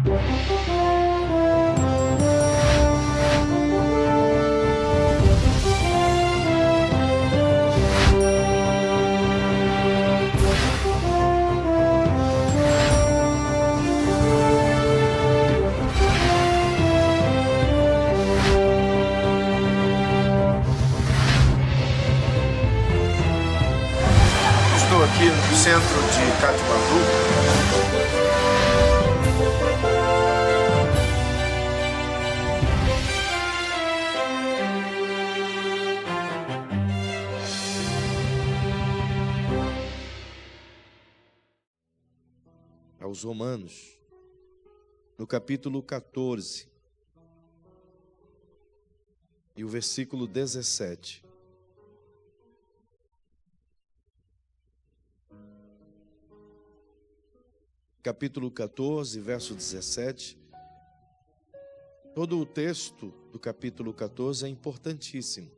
Estou aqui no centro de Katmandu. Aos Romanos, no capítulo 14 e o versículo 17. Capítulo 14, verso 17. Todo o texto do capítulo 14 é importantíssimo.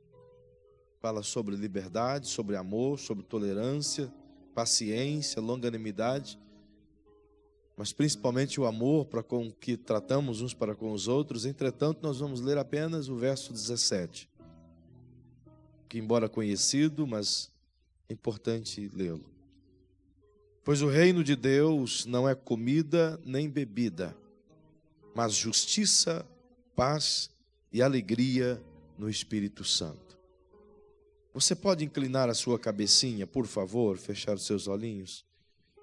Fala sobre liberdade, sobre amor, sobre tolerância, paciência, longanimidade, mas principalmente o amor para com que tratamos uns para com os outros. Entretanto, nós vamos ler apenas o verso 17, que embora conhecido, mas é importante lê-lo. Pois o reino de Deus não é comida nem bebida, mas justiça, paz e alegria no Espírito Santo. Você pode inclinar a sua cabecinha, por favor, fechar os seus olhinhos?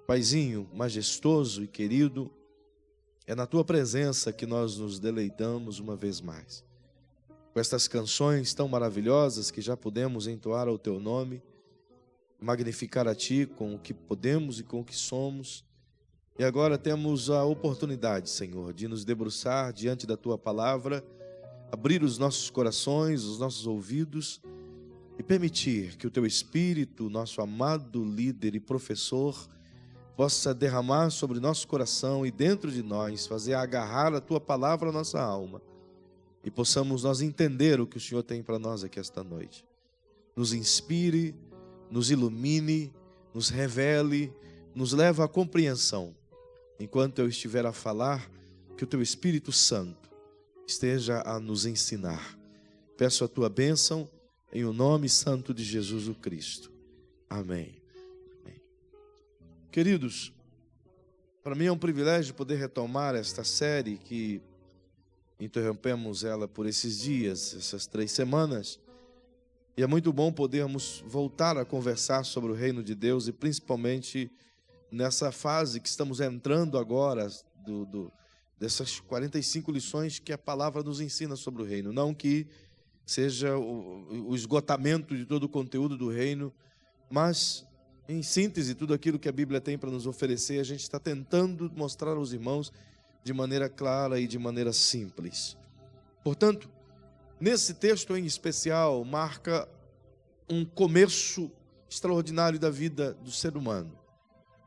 Paizinho majestoso e querido, é na tua presença que nós nos deleitamos uma vez mais. Com estas canções tão maravilhosas que já pudemos entoar ao teu nome, magnificar a ti com o que podemos e com o que somos. E agora temos a oportunidade, Senhor, de nos debruçar diante da tua palavra, abrir os nossos corações, os nossos ouvidos e permitir que o teu Espírito, nosso amado líder e professor, possa derramar sobre nosso coração e dentro de nós, fazer agarrar a tua palavra à nossa alma e possamos nós entender o que o Senhor tem para nós aqui esta noite. Nos inspire, nos ilumine, nos revele, nos leva à compreensão. Enquanto eu estiver a falar, que o teu Espírito Santo esteja a nos ensinar. Peço a tua bênção em o nome santo de Jesus o Cristo. Amém. Amém. Queridos, para mim é um privilégio poder retomar esta série que interrompemos ela por esses dias, essas 3 semanas. E é muito bom podermos voltar a conversar sobre o reino de Deus e principalmente nessa fase que estamos entrando agora dessas 45 lições que a palavra nos ensina sobre o reino. Não que seja o esgotamento de todo o conteúdo do reino, mas em síntese tudo aquilo que a Bíblia tem para nos oferecer, a gente está tentando mostrar aos irmãos de maneira clara e de maneira simples. Portanto, nesse texto em especial, marca um começo extraordinário da vida do ser humano.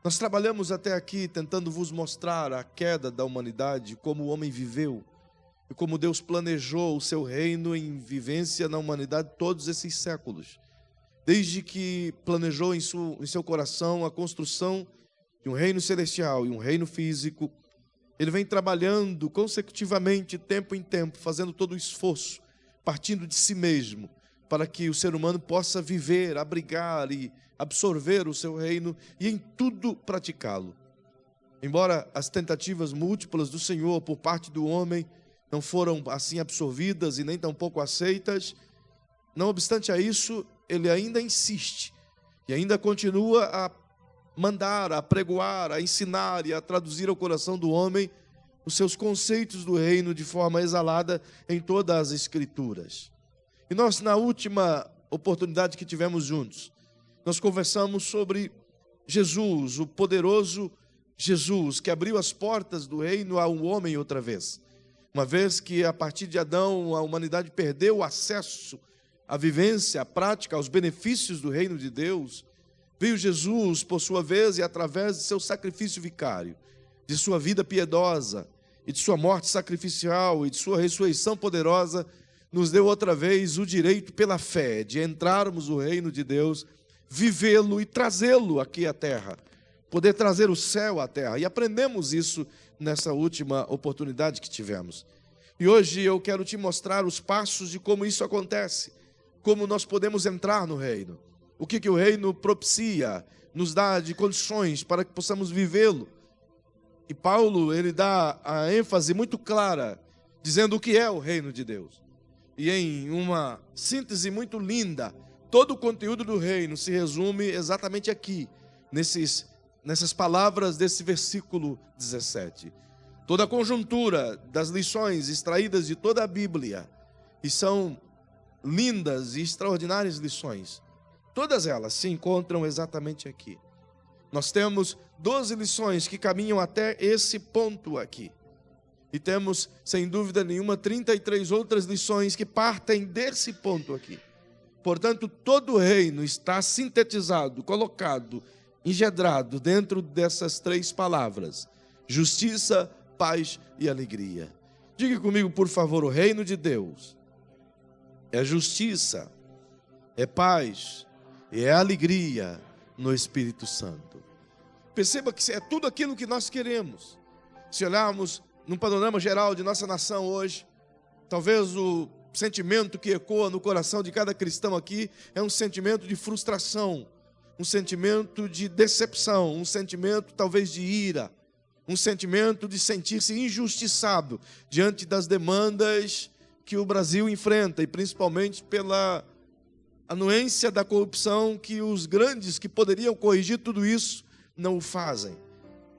Nós trabalhamos até aqui tentando vos mostrar a queda da humanidade, como o homem viveu, e como Deus planejou o seu reino em vivência na humanidade todos esses séculos. Desde que planejou em seu coração a construção de um reino celestial e um reino físico, Ele vem trabalhando consecutivamente, tempo em tempo, fazendo todo o esforço, partindo de si mesmo, para que o ser humano possa viver, abrigar e absorver o seu reino e em tudo praticá-lo. Embora as tentativas múltiplas do Senhor por parte do homem não foram assim absorvidas e nem tampouco aceitas, não obstante a isso, Ele ainda insiste e ainda continua a mandar, a pregoar, a ensinar e a traduzir ao coração do homem os seus conceitos do reino de forma exalada em todas as Escrituras. E nós, na última oportunidade que tivemos juntos, nós conversamos sobre Jesus, o poderoso Jesus, que abriu as portas do reino a um homem outra vez. Uma vez que a partir de Adão a humanidade perdeu o acesso à vivência, à prática, aos benefícios do reino de Deus, veio Jesus, por sua vez, e através de seu sacrifício vicário, de sua vida piedosa, e de sua morte sacrificial, e de sua ressurreição poderosa, nos deu outra vez o direito pela fé de entrarmos no reino de Deus, vivê-lo e trazê-lo aqui à terra, poder trazer o céu à terra. E aprendemos isso nessa última oportunidade que tivemos. E hoje eu quero te mostrar os passos de como isso acontece, como nós podemos entrar no reino, o que o reino propicia, nos dá de condições para que possamos vivê-lo. E Paulo, ele dá a ênfase muito clara, dizendo o que é o reino de Deus. E em uma síntese muito linda, todo o conteúdo do reino se resume exatamente aqui, nessas palavras desse versículo 17. Toda a conjuntura das lições extraídas de toda a Bíblia, e são lindas e extraordinárias lições, todas elas se encontram exatamente aqui. Nós temos 12 lições que caminham até esse ponto aqui. E temos, sem dúvida nenhuma, 33 outras lições que partem desse ponto aqui. Portanto, todo o reino está sintetizado, colocado, engedrado dentro dessas 3 palavras: justiça, paz e alegria. Diga comigo, por favor: o reino de Deus é justiça, é paz e é alegria no Espírito Santo. Perceba que é tudo aquilo que nós queremos. Se olharmos num panorama geral de nossa nação hoje, talvez o sentimento que ecoa no coração de cada cristão aqui é um sentimento de frustração, um sentimento de decepção, um sentimento talvez de ira, um sentimento de sentir-se injustiçado diante das demandas que o Brasil enfrenta, e principalmente pela anuência da corrupção que os grandes que poderiam corrigir tudo isso não o fazem.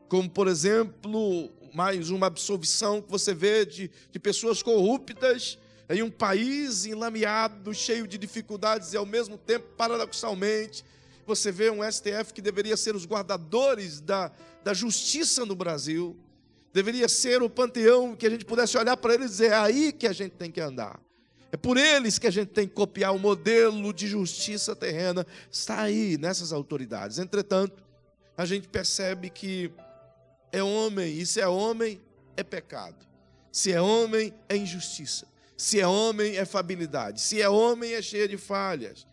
Como, por exemplo, mais uma absolvição que você vê de pessoas corruptas em um país enlameado, cheio de dificuldades, e ao mesmo tempo, paradoxalmente, você vê um STF que deveria ser os guardadores da justiça no Brasil, deveria ser o panteão que a gente pudesse olhar para eles e dizer: é aí que a gente tem que andar, é por eles que a gente tem que copiar o modelo de justiça terrena, está aí nessas autoridades. Entretanto, a gente percebe que é homem, e se é homem, é pecado. Se é homem, é injustiça. Se é homem, é fabilidade. Se é homem, é cheio de falhas.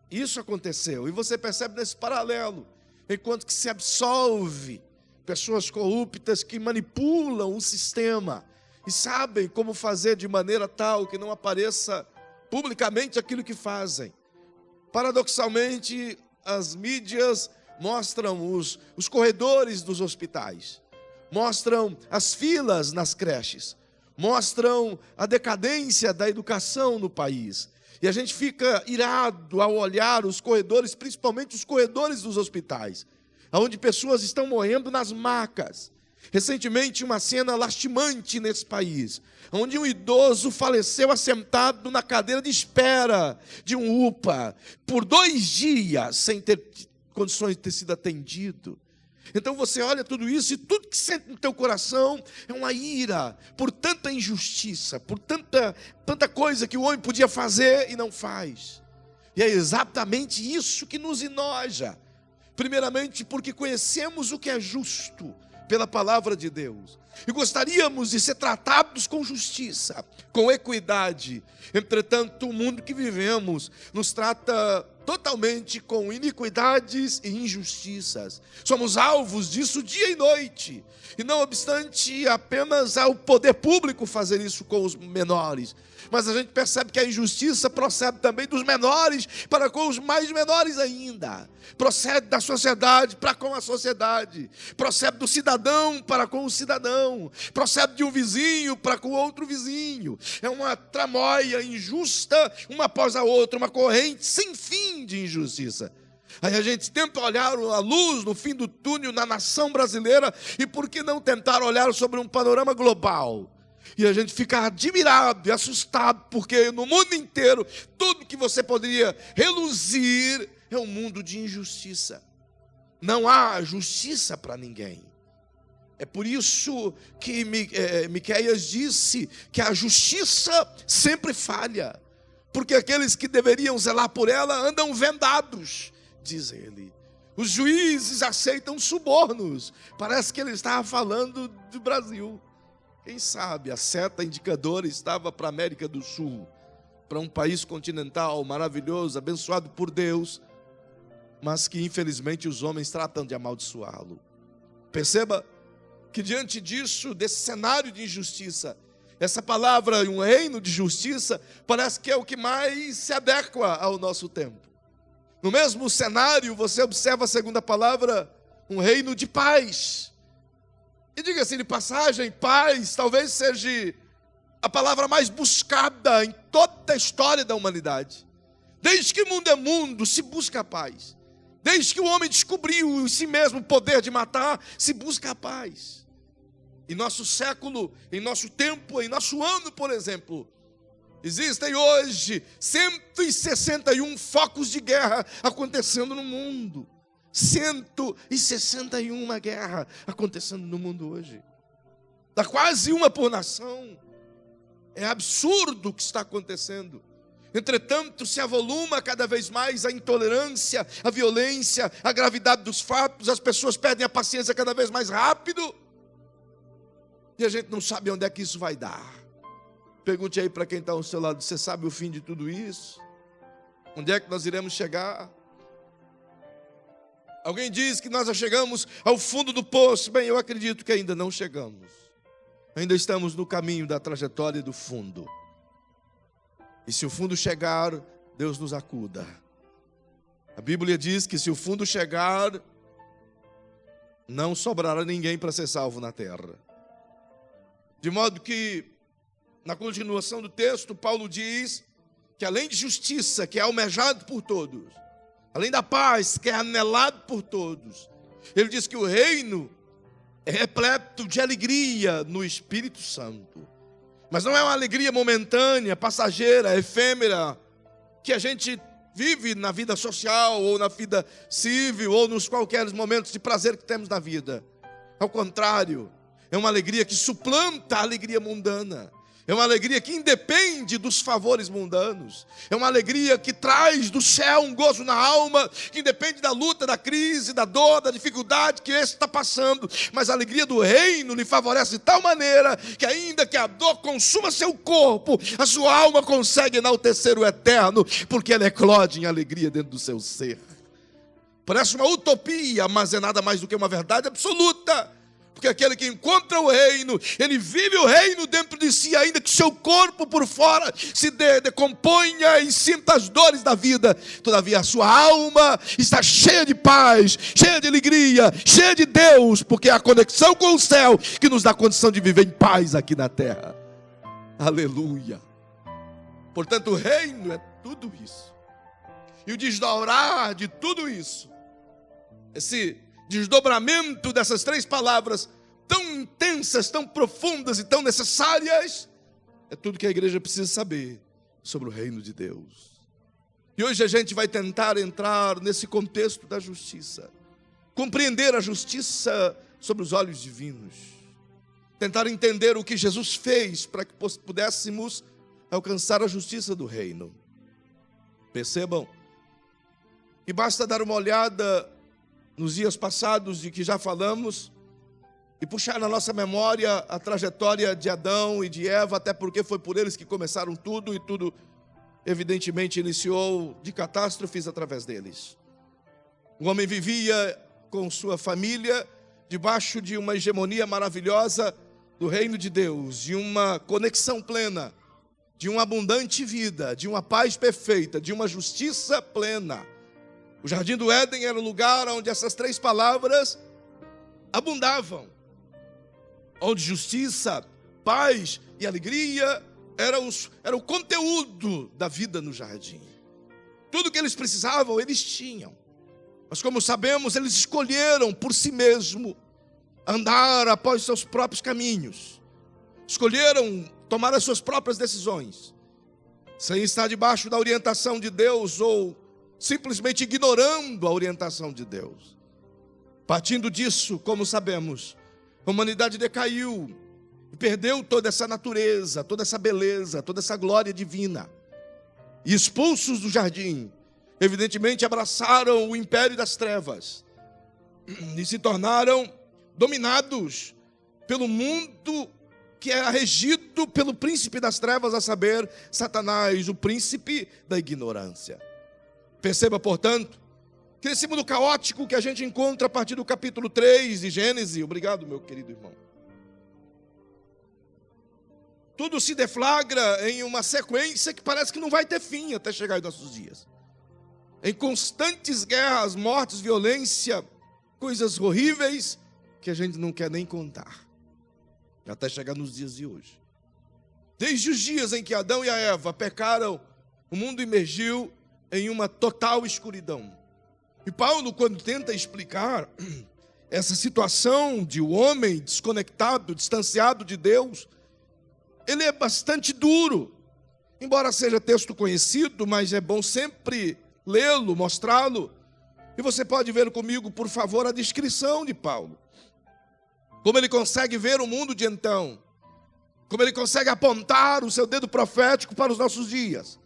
Isso aconteceu, e você percebe nesse paralelo, enquanto que se absolve pessoas corruptas que manipulam o sistema e sabem como fazer de maneira tal que não apareça publicamente aquilo que fazem. Paradoxalmente, as mídias mostram os corredores dos hospitais, mostram as filas nas creches, mostram a decadência da educação no país. E a gente fica irado ao olhar os corredores, principalmente os corredores dos hospitais, onde pessoas estão morrendo nas macas. Recentemente, uma cena lastimante nesse país, onde um idoso faleceu assentado na cadeira de espera de um UPA, por 2 dias, sem ter condições de ter sido atendido. Então você olha tudo isso, e tudo que sente no teu coração é uma ira por tanta injustiça, por tanta coisa que o homem podia fazer e não faz. E é exatamente isso que nos enoja. Primeiramente porque conhecemos o que é justo pela palavra de Deus, e gostaríamos de ser tratados com justiça, com equidade. Entretanto, o mundo que vivemos nos trata totalmente com iniquidades e injustiças. Somos alvos disso dia e noite, e não obstante apenas ao poder público fazer isso com os menores, mas a gente percebe que a injustiça procede também dos menores para com os mais menores ainda, procede da sociedade para com a sociedade, procede do cidadão para com o cidadão, procede de um vizinho para com outro vizinho. É uma tramóia injusta, uma após a outra, uma corrente sem fim de injustiça. Aí a gente tenta olhar a luz no fim do túnel na nação brasileira, e por que não tentar olhar sobre um panorama global? E a gente fica admirado e assustado, porque no mundo inteiro, tudo que você poderia reluzir é um mundo de injustiça. Não há justiça para ninguém. É por isso que Miqueias disse que a justiça sempre falha, porque aqueles que deveriam zelar por ela andam vendados, diz ele. Os juízes aceitam subornos. Parece que ele estava falando do Brasil. Quem sabe a seta indicadora estava para a América do Sul, para um país continental maravilhoso, abençoado por Deus, mas que infelizmente os homens tratam de amaldiçoá-lo. Perceba que diante disso, desse cenário de injustiça, essa palavra, um reino de justiça, parece que é o que mais se adequa ao nosso tempo. No mesmo cenário, você observa a segunda palavra, um reino de paz. E diga-se de passagem, paz talvez seja a palavra mais buscada em toda a história da humanidade. Desde que o mundo é mundo, se busca a paz. Desde que o homem descobriu em si mesmo o poder de matar, se busca a paz. Em nosso século, em nosso tempo, em nosso ano, por exemplo, existem hoje 161 focos de guerra acontecendo no mundo. 161 guerra acontecendo no mundo hoje. Dá quase uma por nação. É absurdo o que está acontecendo. Entretanto, se avoluma cada vez mais a intolerância, a violência, a gravidade dos fatos. As pessoas perdem a paciência cada vez mais rápido. E a gente não sabe onde é que isso vai dar. Pergunte aí para quem está ao seu lado: você sabe o fim de tudo isso? Onde é que nós iremos chegar? Alguém diz que nós já chegamos ao fundo do poço. Bem, eu acredito que ainda não chegamos. Ainda estamos no caminho da trajetória do fundo. E se o fundo chegar, Deus nos acuda. A Bíblia diz que se o fundo chegar, não sobrará ninguém para ser salvo na terra. De modo que, na continuação do texto, Paulo diz que além de justiça, que é almejado por todos, além da paz, que é anelado por todos, ele diz que o reino é repleto de alegria no Espírito Santo. Mas não é uma alegria momentânea, passageira, efêmera, que a gente vive na vida social, ou na vida civil, ou nos qualquer momentos de prazer que temos na vida. Ao contrário, é uma alegria que suplanta a alegria mundana. É uma alegria que independe dos favores mundanos. É uma alegria que traz do céu um gozo na alma, que independe da luta, da crise, da dor, da dificuldade que esse está passando. Mas a alegria do reino lhe favorece de tal maneira que ainda que a dor consuma seu corpo, a sua alma consegue enaltecer o eterno, porque ela eclode em alegria dentro do seu ser. Parece uma utopia, mas é nada mais do que uma verdade absoluta. Porque aquele que encontra o reino, ele vive o reino dentro de si, ainda que seu corpo por fora se decomponha e sinta as dores da vida. Todavia a sua alma está cheia de paz, cheia de alegria, cheia de Deus, porque é a conexão com o céu que nos dá condição de viver em paz aqui na terra. Aleluia. Portanto, o reino é tudo isso. E o desdobrar de tudo isso, esse desdobramento dessas três palavras tão intensas, tão profundas e tão necessárias, é tudo que a igreja precisa saber sobre o reino de Deus. E hoje a gente vai tentar entrar nesse contexto da justiça, compreender a justiça sobre os olhos divinos, tentar entender o que Jesus fez para que pudéssemos alcançar a justiça do reino. Percebam que basta dar uma olhada nos dias passados de que já falamos, e puxar na nossa memória a trajetória de Adão e de Eva, até porque foi por eles que começaram tudo, e tudo evidentemente iniciou de catástrofes através deles. O homem vivia com sua família, debaixo de uma hegemonia maravilhosa do reino de Deus, de uma conexão plena, de uma abundante vida, de uma paz perfeita, de uma justiça plena. O Jardim do Éden era o lugar onde essas três palavras abundavam, onde justiça, paz e alegria era o conteúdo da vida no jardim. Tudo que eles precisavam, eles tinham. Mas como sabemos, eles escolheram por si mesmo andar após seus próprios caminhos. Escolheram tomar as suas próprias decisões, sem estar debaixo da orientação de Deus ou simplesmente ignorando a orientação de Deus. Partindo disso, como sabemos, a humanidade decaiu e perdeu toda essa natureza, toda essa beleza, toda essa glória divina. E expulsos do jardim, evidentemente abraçaram o império das trevas e se tornaram dominados pelo mundo que era regido pelo príncipe das trevas, a saber, Satanás, o príncipe da ignorância. Perceba, portanto, que esse mundo caótico que a gente encontra a partir do capítulo 3 de Gênesis, obrigado, meu querido irmão, tudo se deflagra em uma sequência que parece que não vai ter fim até chegar aos nossos dias. Em constantes guerras, mortes, violência, coisas horríveis que a gente não quer nem contar, até chegar nos dias de hoje. Desde os dias em que Adão e a Eva pecaram, o mundo imergiu em uma total escuridão. E Paulo, quando tenta explicar essa situação de o homem desconectado, distanciado de Deus, ele é bastante duro. Embora seja texto conhecido, mas é bom sempre lê-lo, mostrá-lo. E você pode ver comigo, por favor, a descrição de Paulo. Como ele consegue ver o mundo de então. Como ele consegue apontar o seu dedo profético para os nossos dias.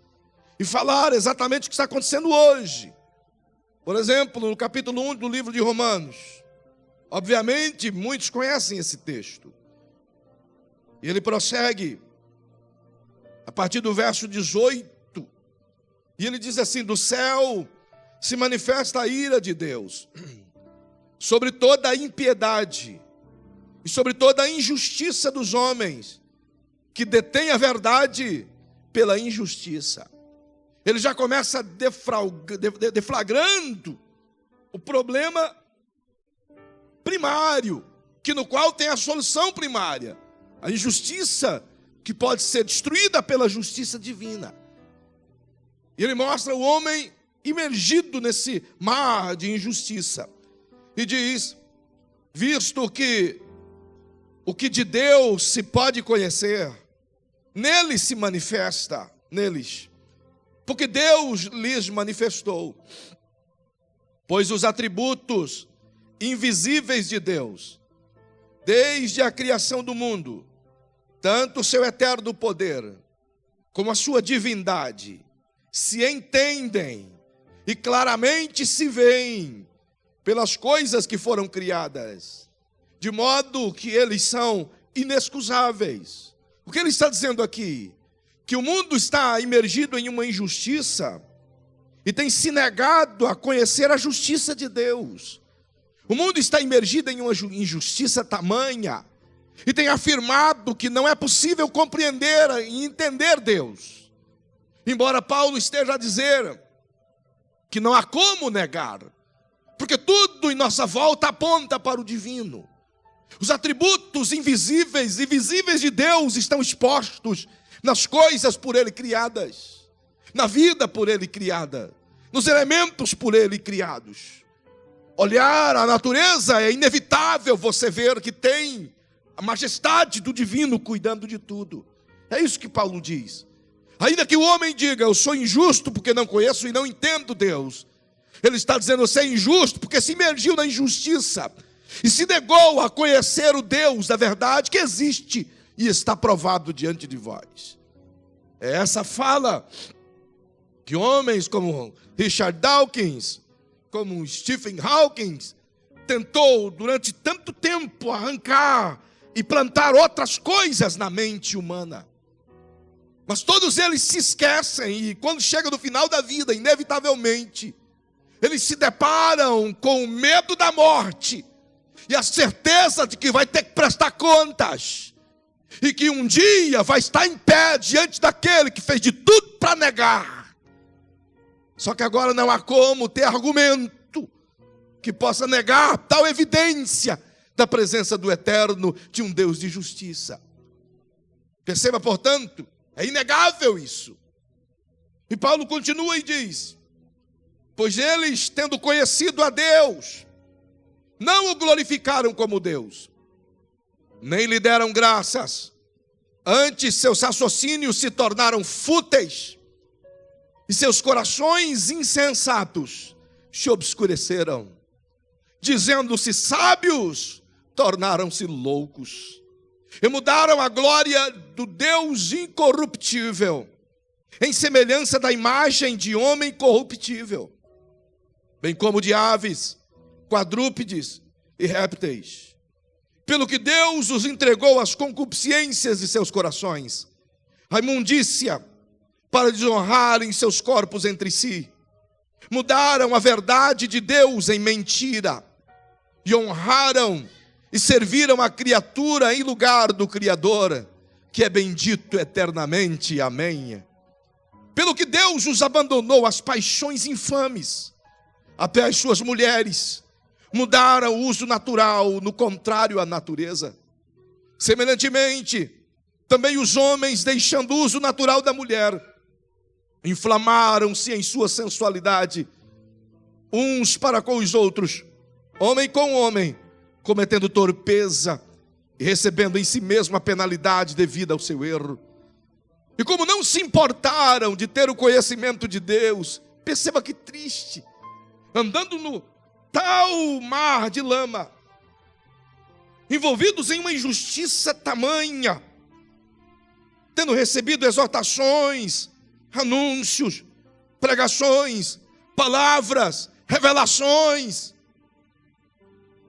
E falar exatamente o que está acontecendo hoje. Por exemplo, no capítulo 1 do livro de Romanos. Obviamente, muitos conhecem esse texto. E ele prossegue a partir do verso 18. E ele diz assim: do céu se manifesta a ira de Deus sobre toda a impiedade e sobre toda a injustiça dos homens que detêm a verdade pela injustiça. Ele já começa deflagrando o problema primário, que no qual tem a solução primária. A injustiça que pode ser destruída pela justiça divina. E ele mostra o homem imergido nesse mar de injustiça. E diz, visto que o que de Deus se pode conhecer, neles se manifesta, neles. Porque Deus lhes manifestou. Pois os atributos invisíveis de Deus, desde a criação do mundo, tanto o seu eterno poder, como a sua divindade, se entendem e claramente se veem pelas coisas que foram criadas, de modo que eles são inexcusáveis. O que ele está dizendo aqui? Que o mundo está imergido em uma injustiça e tem se negado a conhecer a justiça de Deus. O mundo está imergido em uma injustiça tamanha e tem afirmado que não é possível compreender e entender Deus. Embora Paulo esteja a dizer que não há como negar, porque tudo em nossa volta aponta para o divino. Os atributos invisíveis e visíveis de Deus estão expostos nas coisas por Ele criadas, na vida por Ele criada, nos elementos por Ele criados. Olhar a natureza é inevitável você ver que tem a majestade do divino cuidando de tudo. É isso que Paulo diz. Ainda que o homem diga, eu sou injusto porque não conheço e não entendo Deus, ele está dizendo, você é injusto porque se imergiu na injustiça e se negou a conhecer o Deus da verdade que existe e está provado diante de vós. É essa fala que homens como Richard Dawkins, como Stephen Hawking, tentou durante tanto tempo arrancar e plantar outras coisas na mente humana. Mas todos eles se esquecem e quando chega no final da vida, inevitavelmente, eles se deparam com o medo da morte e a certeza de que vai ter que prestar contas. E que um dia vai estar em pé diante daquele que fez de tudo para negar. Só que agora não há como ter argumento que possa negar tal evidência da presença do eterno, de um Deus de justiça. Perceba, portanto, é inegável isso. E Paulo continua e diz, pois eles, tendo conhecido a Deus, não o glorificaram como Deus, nem lhe deram graças. Antes seus raciocínios se tornaram fúteis e seus corações insensatos se obscureceram. Dizendo-se sábios, tornaram-se loucos. E mudaram a glória do Deus incorruptível em semelhança da imagem de homem corruptível, bem como de aves, quadrúpedes e répteis. Pelo que Deus os entregou às concupiscências de seus corações, a imundícia, para desonrarem seus corpos entre si, mudaram a verdade de Deus em mentira, e honraram e serviram a criatura em lugar do Criador, que é bendito eternamente. Amém. Pelo que Deus os abandonou às paixões infames, até as suas mulheres mudaram o uso natural no contrário à natureza. Semelhantemente, também os homens, deixando o uso natural da mulher, inflamaram-se em sua sensualidade, uns para com os outros, homem com homem, cometendo torpeza e recebendo em si mesmo a penalidade devida ao seu erro. E como não se importaram de ter o conhecimento de Deus, perceba que triste, andando no tal mar de lama, envolvidos em uma injustiça tamanha, tendo recebido exortações, anúncios, pregações, palavras, revelações,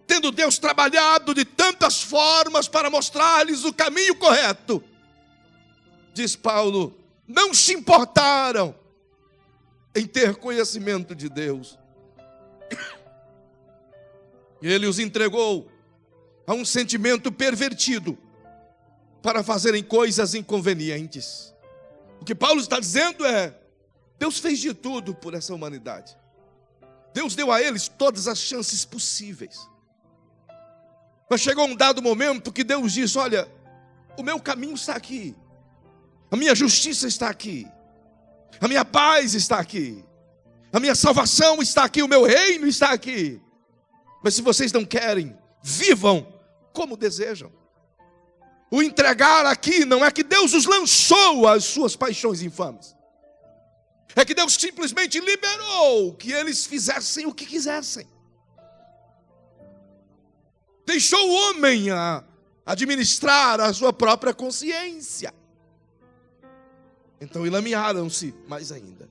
tendo Deus trabalhado de tantas formas para mostrar-lhes o caminho correto, diz Paulo, não se importaram em ter conhecimento de Deus. Ele os entregou a um sentimento pervertido para fazerem coisas inconvenientes. O que Paulo está dizendo é, Deus fez de tudo por essa humanidade. Deus deu a eles todas as chances possíveis. Mas chegou um dado momento que Deus disse, olha, o meu caminho está aqui. A minha justiça está aqui. A minha paz está aqui. A minha salvação está aqui. O meu reino está aqui. Mas se vocês não querem, vivam como desejam. O entregar aqui não é que Deus os lançou às suas paixões infames. É que Deus simplesmente liberou que eles fizessem o que quisessem. Deixou o homem a administrar a sua própria consciência. Então enlamearam-se mais ainda.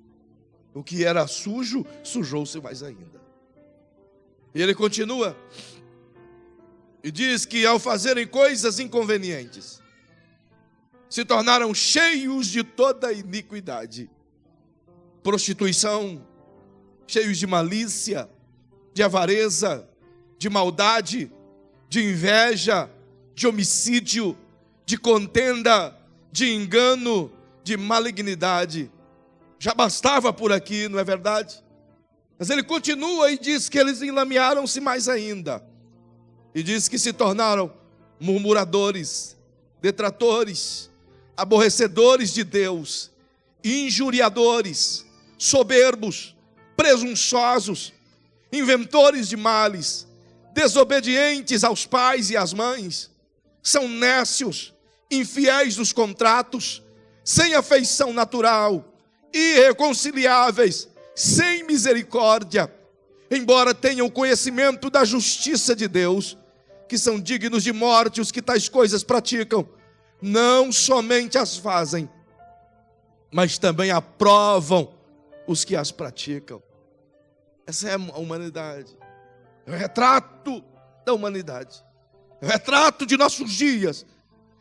O que era sujo, sujou-se mais ainda. E ele continua e diz que ao fazerem coisas inconvenientes, se tornaram cheios de toda iniquidade, prostituição, cheios de malícia, de avareza, de maldade, de inveja, de homicídio, de contenda, de engano, de malignidade. Já bastava por aqui, não é verdade? Mas ele continua e diz que eles enlamearam-se mais ainda. E diz que se tornaram murmuradores, detratores, aborrecedores de Deus, injuriadores, soberbos, presunçosos, inventores de males, desobedientes aos pais e às mães, são nécios, infiéis nos contratos, sem afeição natural, irreconciliáveis, sem misericórdia, embora tenham conhecimento da justiça de Deus, que são dignos de morte os que tais coisas praticam, não somente as fazem, mas também aprovam os que as praticam. Essa é a humanidade, é o retrato da humanidade, é o retrato de nossos dias.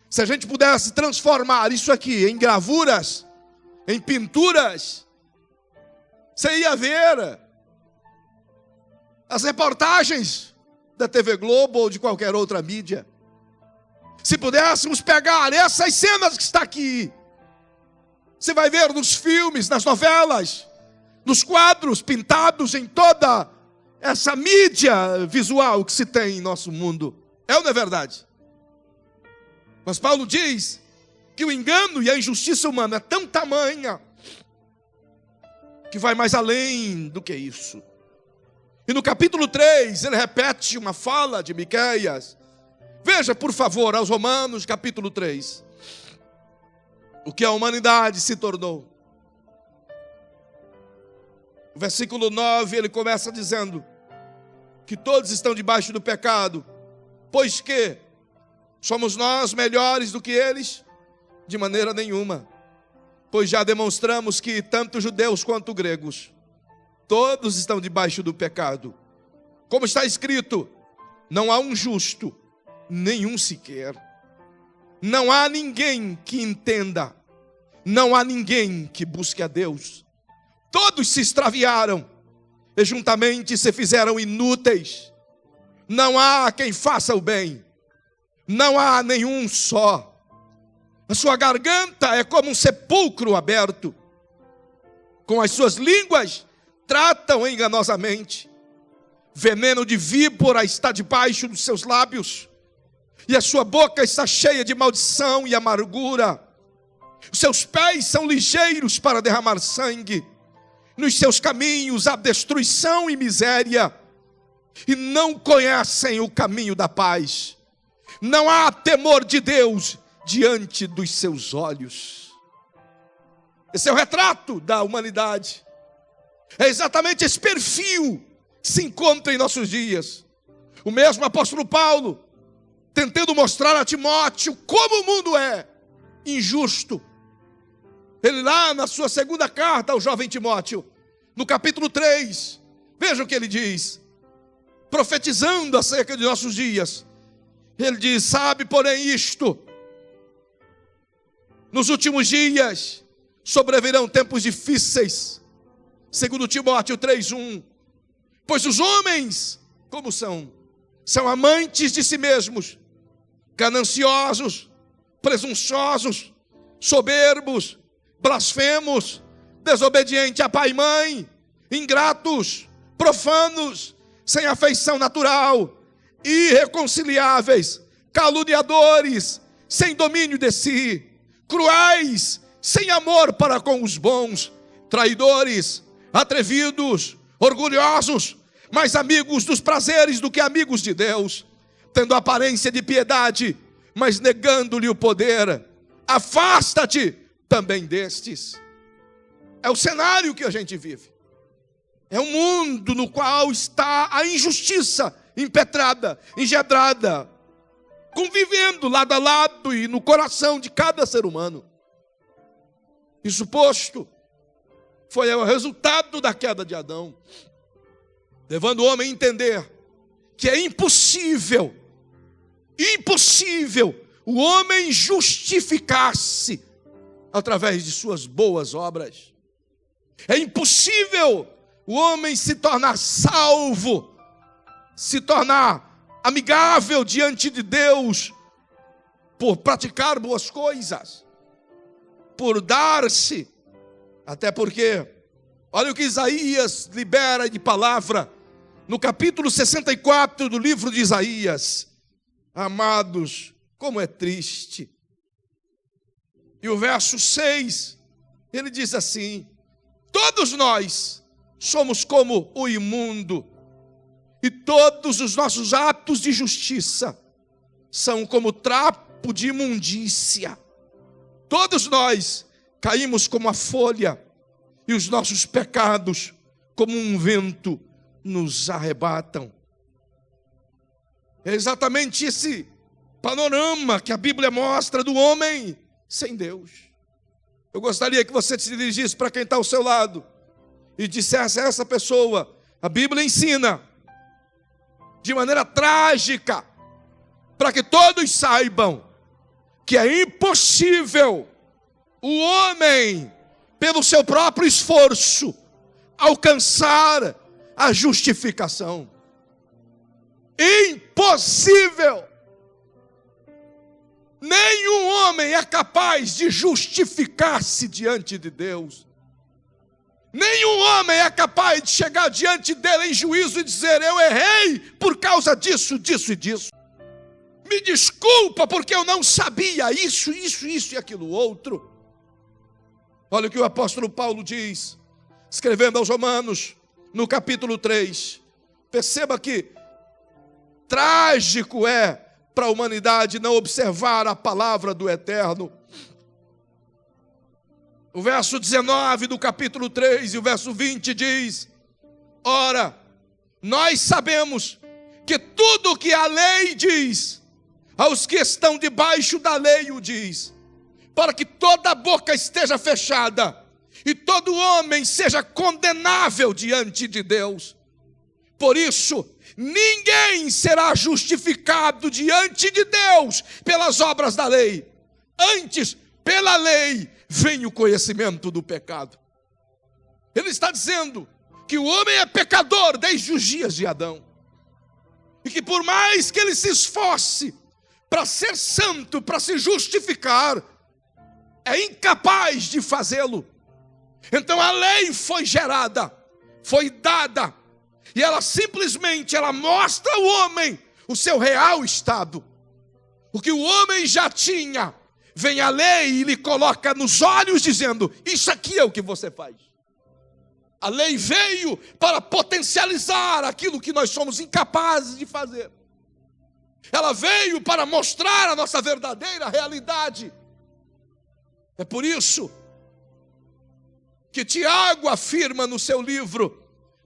Se a gente pudesse transformar isso aqui em gravuras, em pinturas, você ia ver as reportagens da TV Globo ou de qualquer outra mídia. Se pudéssemos pegar essas cenas que está aqui, você vai ver nos filmes, nas novelas, nos quadros pintados em toda essa mídia visual que se tem em nosso mundo. É ou não é verdade? Mas Paulo diz que o engano e a injustiça humana é tão tamanha que vai mais além do que isso. E no capítulo 3, ele repete uma fala de Miqueias. Veja, por favor, aos Romanos, capítulo 3. O que a humanidade se tornou. O versículo 9, ele começa dizendo que todos estão debaixo do pecado. Pois que somos nós melhores do que eles? De maneira nenhuma. Pois já demonstramos que tanto judeus quanto gregos, todos estão debaixo do pecado. Como está escrito, não há um justo, nenhum sequer. Não há ninguém que entenda. Não há ninguém que busque a Deus. Todos se extraviaram. e juntamente se fizeram inúteis. Não há quem faça o bem, não há nenhum só. A sua garganta é como um sepulcro aberto. Com as suas línguas tratam enganosamente. Veneno de víbora está debaixo dos seus lábios, e a sua boca está cheia de maldição e amargura. Os seus pés são ligeiros para derramar sangue. Nos seus caminhos há destruição e miséria, e não conhecem o caminho da paz. Não há temor de Deus diante dos seus olhos. Esse é o retrato da humanidade. É exatamente esse perfil que se encontra em nossos dias. O mesmo apóstolo Paulo, tentando mostrar a Timóteo como o mundo é injusto. Ele lá na sua segunda carta ao jovem Timóteo, no capítulo 3, veja o que ele diz, profetizando acerca de nossos dias. Ele diz: sabe, porém, isto: nos últimos dias sobrevirão tempos difíceis. Segundo Timóteo 3:1. Pois os homens, como são? São amantes de si mesmos, gananciosos, presunçosos, soberbos, blasfemos, desobedientes a pai e mãe, ingratos, profanos, sem afeição natural, irreconciliáveis, caluniadores, sem domínio de si, cruéis, sem amor para com os bons, traidores, atrevidos, orgulhosos, mais amigos dos prazeres do que amigos de Deus, tendo aparência de piedade, mas negando-lhe o poder. Afasta-te também destes. É o cenário que a gente vive. É um mundo no qual está a injustiça impetrada, engedrada, convivendo lado a lado e no coração de cada ser humano. Isso posto, foi o resultado da queda de Adão, levando o homem a entender que é impossível o homem justificar-se através de suas boas obras. É impossível o homem se tornar salvo, se tornar amigável diante de Deus por praticar boas coisas, por dar-se. Até porque, olha o que Isaías libera de palavra no capítulo 64 do livro de Isaías. Amados, como é triste. E o verso 6, ele diz assim: todos nós somos como o imundo, e todos os nossos atos de justiça são como trapo de imundícia. Todos nós caímos como a folha, e os nossos pecados, como um vento, nos arrebatam. É exatamente esse panorama que a Bíblia mostra do homem sem Deus. Eu gostaria que você se dirigisse para quem está ao seu lado e dissesse a essa pessoa: a Bíblia ensina de maneira trágica, para que todos saibam que é impossível o homem, pelo seu próprio esforço, alcançar a justificação. Impossível! Nenhum homem é capaz de justificar-se diante de Deus. Nenhum homem é capaz de chegar diante dele em juízo e dizer: eu errei por causa disso, disso e disso. Me desculpa porque eu não sabia isso e aquilo outro. Olha o que o apóstolo Paulo diz, escrevendo aos Romanos, no capítulo 3. Perceba que trágico é para a humanidade não observar a palavra do Eterno. O verso 19 do capítulo 3 e o verso 20 diz: ora, nós sabemos que tudo o que a lei diz, aos que estão debaixo da lei o diz, para que toda boca esteja fechada e todo homem seja condenável diante de Deus. Por isso, ninguém será justificado diante de Deus pelas obras da lei. Antes, pela lei, vem o conhecimento do pecado. Ele está dizendo: que o homem é pecador desde os dias de Adão. E que por mais que ele se esforce para ser santo, para se justificar, é incapaz de fazê-lo. Então a lei foi gerada, foi dada, e ela simplesmente mostra ao homem o seu real estado. O que o homem já tinha, vem a lei e lhe coloca nos olhos dizendo: isso aqui é o que você faz. A lei veio para potencializar aquilo que nós somos incapazes de fazer. Ela veio para mostrar a nossa verdadeira realidade. É por isso que Tiago afirma no seu livro,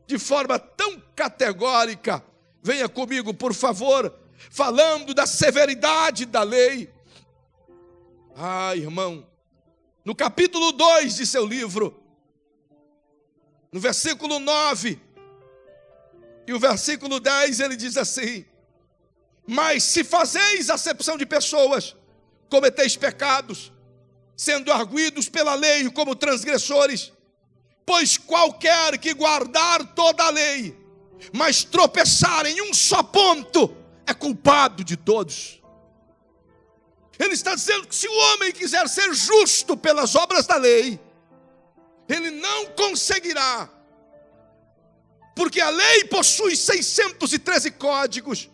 de forma tão categórica, venha comigo, por favor, falando da severidade da lei. Irmão, no capítulo 2 de seu livro, no versículo 9 e o versículo 10, ele diz assim: mas se fazeis acepção de pessoas, cometeis pecados, sendo arguidos pela lei como transgressores. Pois qualquer que guardar toda a lei, mas tropeçar em um só ponto, é culpado de todos. Ele está dizendo que se o homem quiser ser justo pelas obras da lei, ele não conseguirá. Porque a lei possui 613 códigos,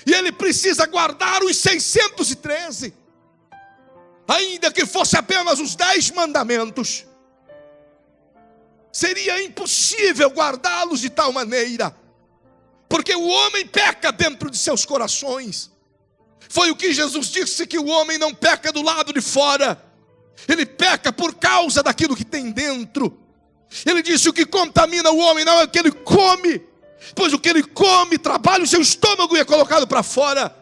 e ele precisa guardar os 613. Ainda que fosse apenas os 10 mandamentos, seria impossível guardá-los de tal maneira, porque o homem peca dentro de seus corações. Foi o que Jesus disse, que o homem não peca do lado de fora, ele peca por causa daquilo que tem dentro. Ele disse: o que contamina o homem não é o que ele come, pois o que ele come trabalha o seu estômago e é colocado para fora.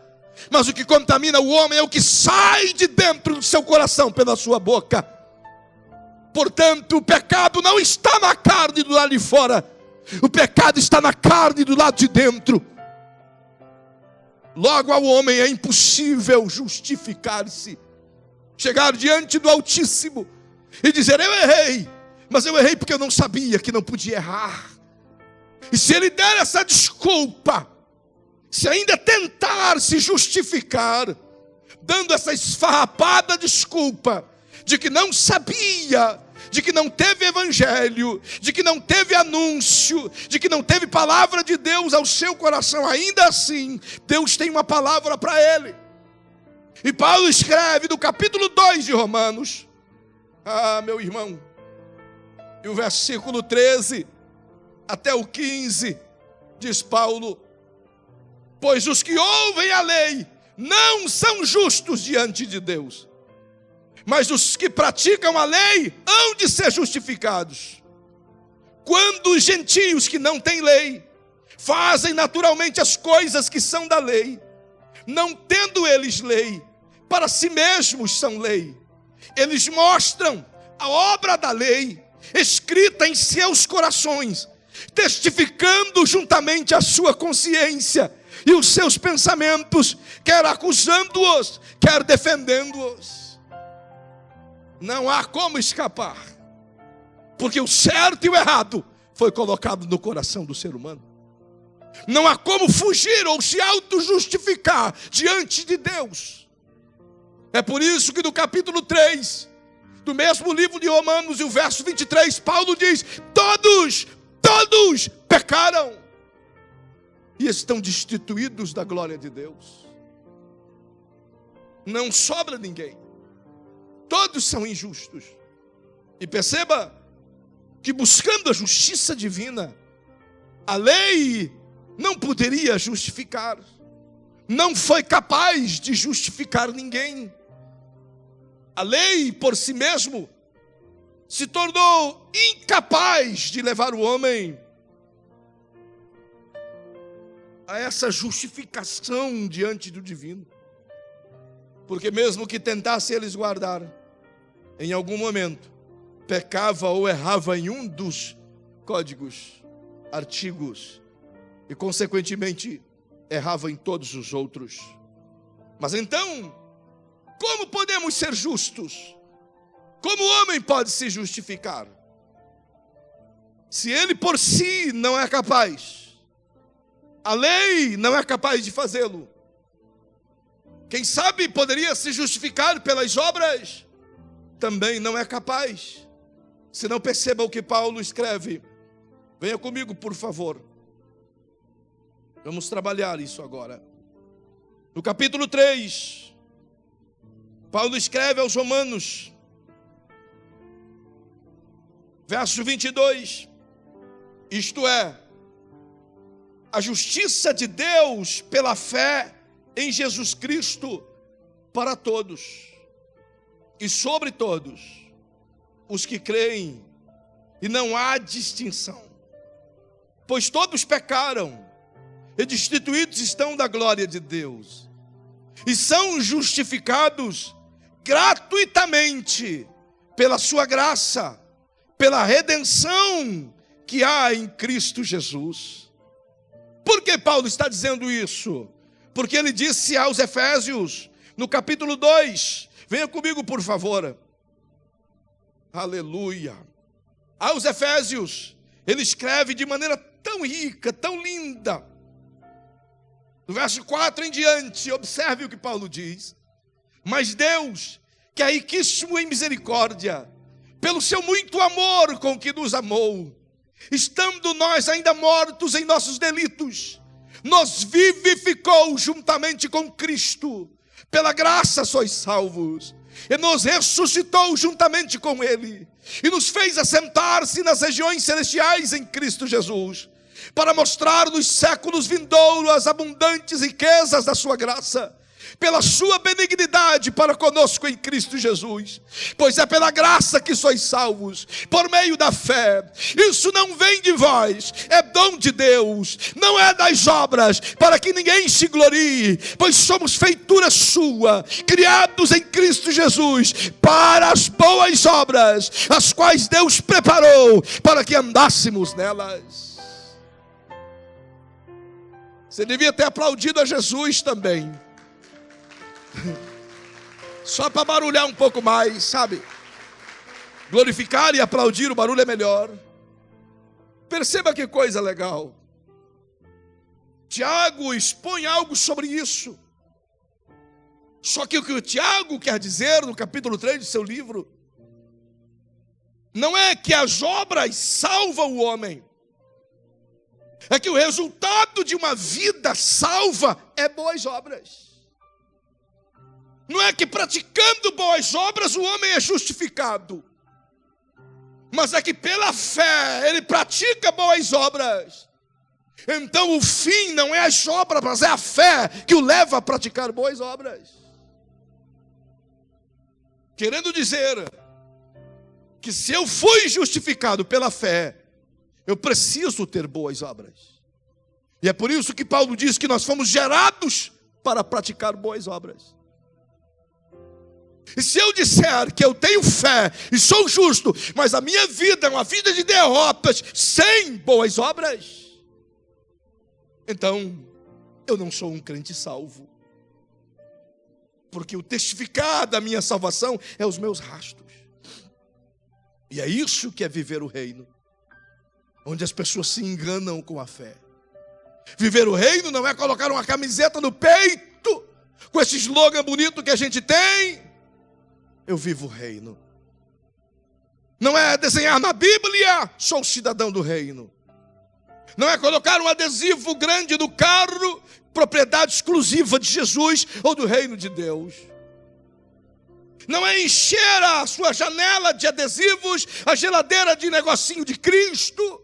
Mas o que contamina o homem é o que sai de dentro do seu coração pela sua boca. Portanto, o pecado não está na carne do lado de fora, o pecado está na carne do lado de dentro. Logo, ao homem é impossível justificar-se, chegar diante do Altíssimo e dizer: eu errei, mas eu errei porque eu não sabia que não podia errar. E se ele der essa desculpa, se ainda tentar se justificar, dando essa esfarrapada desculpa de que não sabia, de que não teve evangelho, de que não teve anúncio, de que não teve palavra de Deus ao seu coração, ainda assim, Deus tem uma palavra para ele. E Paulo escreve no capítulo 2 de Romanos, meu irmão, e o versículo 13 até o 15, diz Paulo: pois os que ouvem a lei não são justos diante de Deus, mas os que praticam a lei hão de ser justificados. Quando os gentios que não têm lei fazem naturalmente as coisas que são da lei, não tendo eles lei, para si mesmos são lei. Eles mostram a obra da lei escrita em seus corações, testificando juntamente a sua consciência e os seus pensamentos, quer acusando-os, quer defendendo-os. Não há como escapar, porque o certo e o errado foi colocado no coração do ser humano. Não há como fugir ou se auto-justificar diante de Deus. É por isso que no capítulo 3 do mesmo livro de Romanos, e o verso 23, Paulo diz: todos pecaram e estão destituídos da glória de Deus. Não sobra ninguém, todos são injustos. E perceba que, buscando a justiça divina, a lei não poderia justificar, não foi capaz de justificar ninguém. A lei por si mesmo se tornou incapaz de levar o homem a essa justificação diante do divino. Porque mesmo que tentasse eles guardar, em algum momento pecava ou errava em um dos códigos, artigos, e consequentemente errava em todos os outros. Mas então, como podemos ser justos? Como o homem pode se justificar? Se ele por si não é capaz, a lei não é capaz de fazê-lo. Quem sabe poderia se justificar pelas obras, também não é capaz. Se não perceba o que Paulo escreve, venha comigo, por favor. Vamos trabalhar isso agora. No capítulo 3, Paulo escreve aos Romanos, verso 22, isto é, a justiça de Deus pela fé em Jesus Cristo para todos e sobre todos os que creem, e não há distinção, pois todos pecaram e destituídos estão da glória de Deus, e são justificados gratuitamente pela sua graça, pela redenção que há em Cristo Jesus. Por que Paulo está dizendo isso? Porque ele disse aos Efésios, no capítulo 2, venha comigo por favor, aleluia, aos Efésios, ele escreve de maneira tão rica, tão linda, no verso 4 em diante, observe o que Paulo diz: mas Deus, que é riquíssimo em misericórdia, pelo seu muito amor com que nos amou, estando nós ainda mortos em nossos delitos, nos vivificou juntamente com Cristo, pela graça sois salvos, e nos ressuscitou juntamente com Ele, e nos fez assentar-se nas regiões celestiais em Cristo Jesus, para mostrar nos séculos vindouros as abundantes riquezas da sua graça, pela sua benignidade para conosco em Cristo Jesus. Pois é pela graça que sois salvos, por meio da fé. Isso não vem de vós, é dom de Deus, não é das obras, para que ninguém se glorie, pois somos feitura sua, criados em Cristo Jesus, para as boas obras, as quais Deus preparou, para que andássemos nelas. Você devia ter aplaudido a Jesus também, só para barulhar um pouco mais, sabe? Glorificar e aplaudir, o barulho é melhor. Perceba que coisa legal. Tiago expõe algo sobre isso. Só que o que o Tiago quer dizer no capítulo 3 do seu livro não é que as obras salvam o homem, é que o resultado de uma vida salva é boas obras. Não é que praticando boas obras o homem é justificado, mas é que pela fé ele pratica boas obras. Então o fim não é as obras, mas é a fé que o leva a praticar boas obras. Querendo dizer que se eu fui justificado pela fé, eu preciso ter boas obras. E é por isso que Paulo diz que nós fomos gerados para praticar boas obras. E se eu disser que eu tenho fé e sou justo, mas a minha vida é uma vida de derrotas, sem boas obras, então eu não sou um crente salvo. Porque o testificar da minha salvação é os meus rastros. E é isso que é viver o reino, onde as pessoas se enganam com a fé. Viver o reino não é colocar uma camiseta no peito com esse slogan bonito que a gente tem: eu vivo o reino. Não é desenhar na Bíblia: sou cidadão do reino. Não é colocar um adesivo grande no carro: propriedade exclusiva de Jesus ou do reino de Deus. Não é encher a sua janela de adesivos, a geladeira de negocinho de Cristo.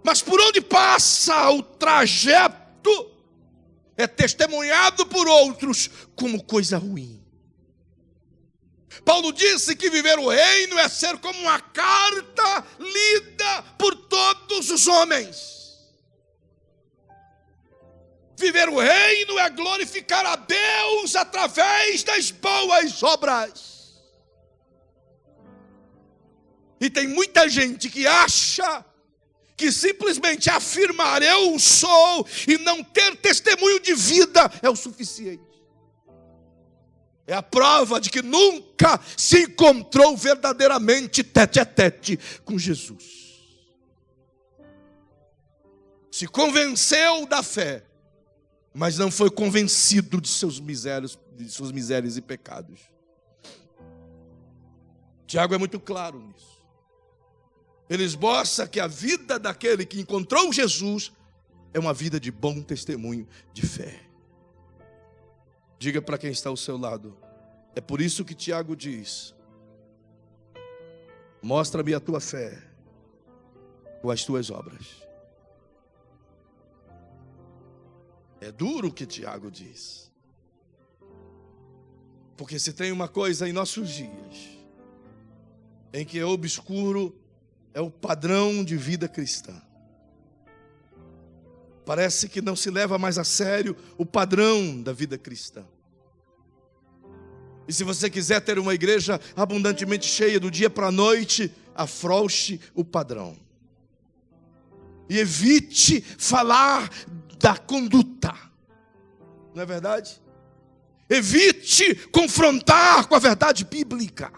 Mas por onde passa o trajeto é testemunhado por outros como coisa ruim. Paulo disse que viver o reino é ser como uma carta lida por todos os homens. Viver o reino é glorificar a Deus através das boas obras. E tem muita gente que acha que simplesmente afirmar eu sou e não ter testemunho de vida é o suficiente. É a prova de que nunca se encontrou verdadeiramente tete a tete com Jesus. Se convenceu da fé, mas não foi convencido de suas misérias e pecados. Tiago é muito claro nisso. Ele esboça que a vida daquele que encontrou Jesus é uma vida de bom testemunho de fé. Diga para quem está ao seu lado: é por isso que Tiago diz: mostra-me a tua fé com as tuas obras. É duro o que Tiago diz. Porque se tem uma coisa em nossos dias em que é obscuro, é o padrão de vida cristã. Parece que não se leva mais a sério o padrão da vida cristã. E se você quiser ter uma igreja abundantemente cheia do dia para a noite, afrouxe o padrão. E evite falar da conduta. Não é verdade? Evite confrontar com a verdade bíblica.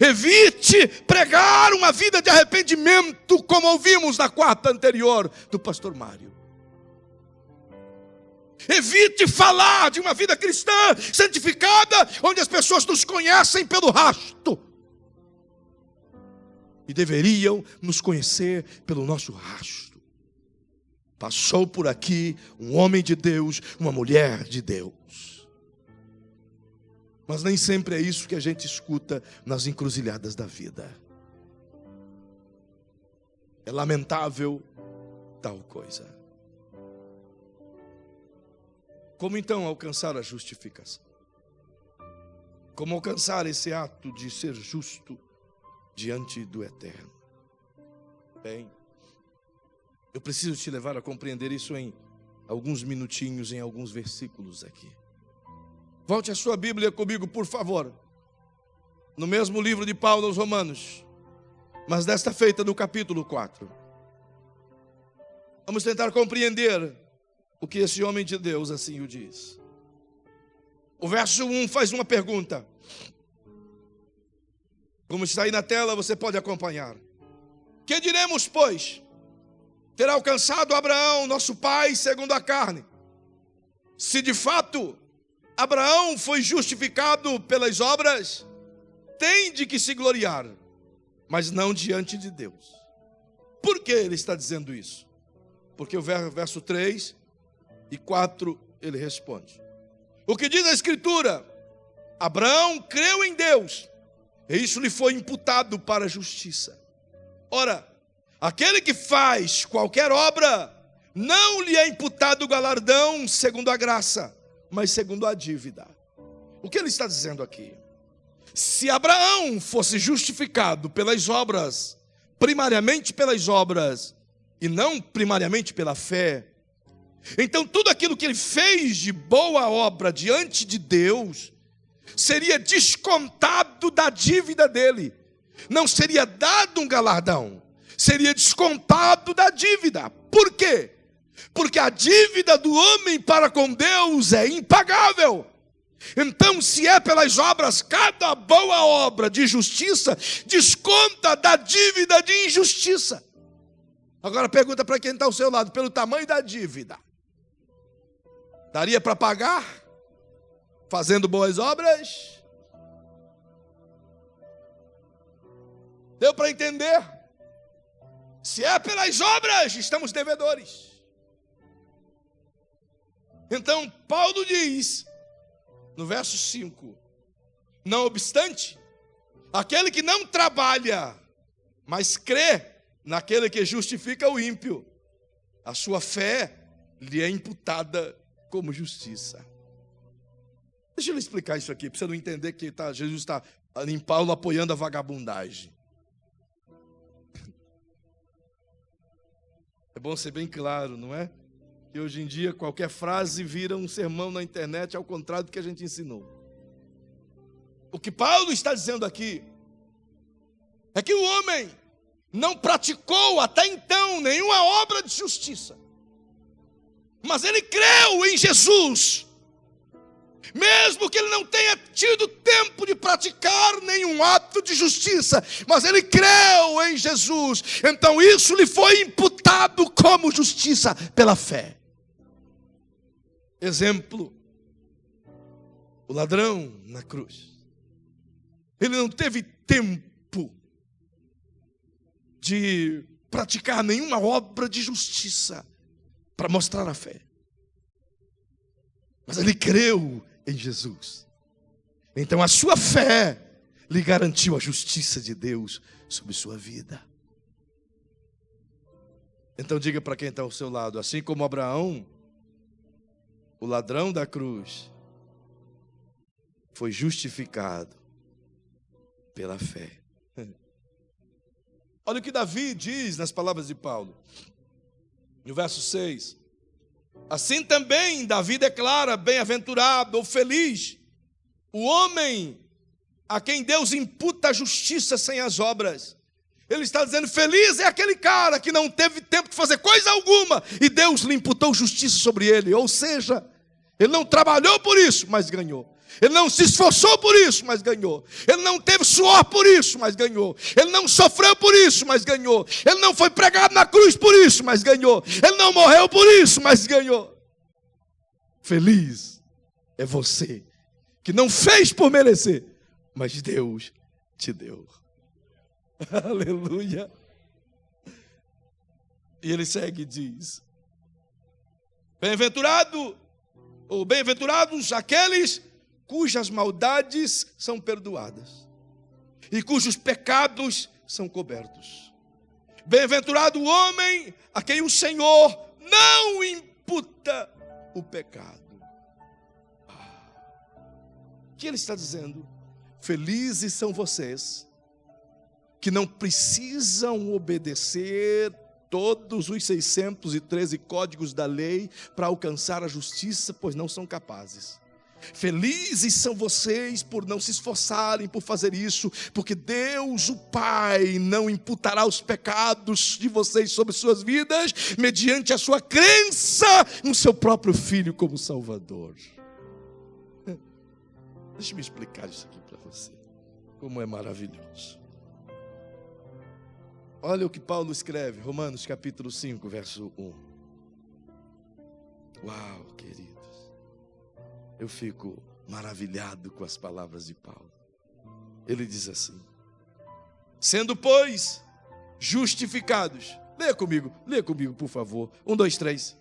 Evite pregar uma vida de arrependimento, como ouvimos na quarta anterior do pastor Mário. Evite falar de uma vida cristã santificada, onde as pessoas nos conhecem pelo rasto. E deveriam nos conhecer pelo nosso rasto. Passou por aqui um homem de Deus, uma mulher de Deus. Mas nem sempre é isso que a gente escuta nas encruzilhadas da vida. É lamentável tal coisa. Como então alcançar a justificação? Como alcançar esse ato de ser justo diante do Eterno? Bem, eu preciso te levar a compreender isso em alguns minutinhos, em alguns versículos aqui. Volte a sua Bíblia comigo, por favor. No mesmo livro de Paulo aos Romanos, mas desta feita no capítulo 4. Vamos tentar compreender o que esse homem de Deus assim o diz. O verso 1 faz uma pergunta. Como está aí na tela, você pode acompanhar. Que diremos, pois? Ter alcançado Abraão, nosso pai, segundo a carne. Se de fato Abraão foi justificado pelas obras, tem de que se gloriar, mas não diante de Deus. Por que ele está dizendo isso? Porque o verso 3 e 4 ele responde. O que diz a Escritura? Abraão creu em Deus, e isso lhe foi imputado para a justiça. Ora, aquele que faz qualquer obra, não lhe é imputado o galardão segundo a graça, mas segundo a dívida. O que ele está dizendo aqui? Se Abraão fosse justificado pelas obras, primariamente pelas obras, e não primariamente pela fé, então tudo aquilo que ele fez de boa obra diante de Deus, seria descontado da dívida dele. Não seria dado um galardão, seria descontado da dívida. Por quê? Porque a dívida do homem para com Deus é impagável. Então, se é pelas obras, cada boa obra de justiça desconta da dívida de injustiça. Agora pergunta para quem está ao seu lado, pelo tamanho da dívida, daria para pagar fazendo boas obras? Deu para entender? Se é pelas obras, estamos devedores. Então, Paulo diz, no verso 5, não obstante, aquele que não trabalha, mas crê naquele que justifica o ímpio, a sua fé lhe é imputada como justiça. Deixa eu explicar isso aqui, para você não entender que Jesus está em Paulo apoiando a vagabundagem. É bom ser bem claro, não é? Que hoje em dia qualquer frase vira um sermão na internet, ao contrário do que a gente ensinou. O que Paulo está dizendo aqui é que o homem não praticou até então nenhuma obra de justiça, mas ele creu em Jesus. Mesmo que ele não tenha tido tempo de praticar nenhum ato de justiça, mas ele creu em Jesus, então isso lhe foi imputado como justiça pela fé. Exemplo, o ladrão na cruz. Ele não teve tempo de praticar nenhuma obra de justiça para mostrar a fé. Mas ele creu em Jesus. Então a sua fé lhe garantiu a justiça de Deus sobre sua vida. Então diga para quem está ao seu lado, assim como Abraão, o ladrão da cruz foi justificado pela fé. Olha o que Davi diz nas palavras de Paulo, no verso 6. Assim também Davi declara: bem-aventurado ou feliz o homem a quem Deus imputa a justiça sem as obras. Ele está dizendo: feliz é aquele cara que não teve tempo de fazer coisa alguma e Deus lhe imputou justiça sobre ele. Ou seja, ele não trabalhou por isso, mas ganhou. Ele não se esforçou por isso, mas ganhou. Ele não teve suor por isso, mas ganhou. Ele não sofreu por isso, mas ganhou. Ele não foi pregado na cruz por isso, mas ganhou. Ele não morreu por isso, mas ganhou. Feliz é você que não fez por merecer, mas Deus te deu. Aleluia. E ele segue e diz: bem-aventurado, ou bem-aventurados aqueles cujas maldades são perdoadas e cujos pecados são cobertos. Bem-aventurado o homem a quem o Senhor não imputa o pecado. O que ele está dizendo? Felizes são vocês que não precisam obedecer todos os 613 códigos da lei para alcançar a justiça, pois não são capazes. Felizes são vocês por não se esforçarem por fazer isso, porque Deus, o Pai, não imputará os pecados de vocês sobre suas vidas, mediante a sua crença no seu próprio Filho como Salvador. Deixa eu me explicar isso aqui para você, como é maravilhoso. Olha o que Paulo escreve, Romanos capítulo 5, verso 1. Uau, queridos, eu fico maravilhado com as palavras de Paulo. Ele diz assim: sendo, pois, justificados. Leia comigo, por favor. 1, 2, 3.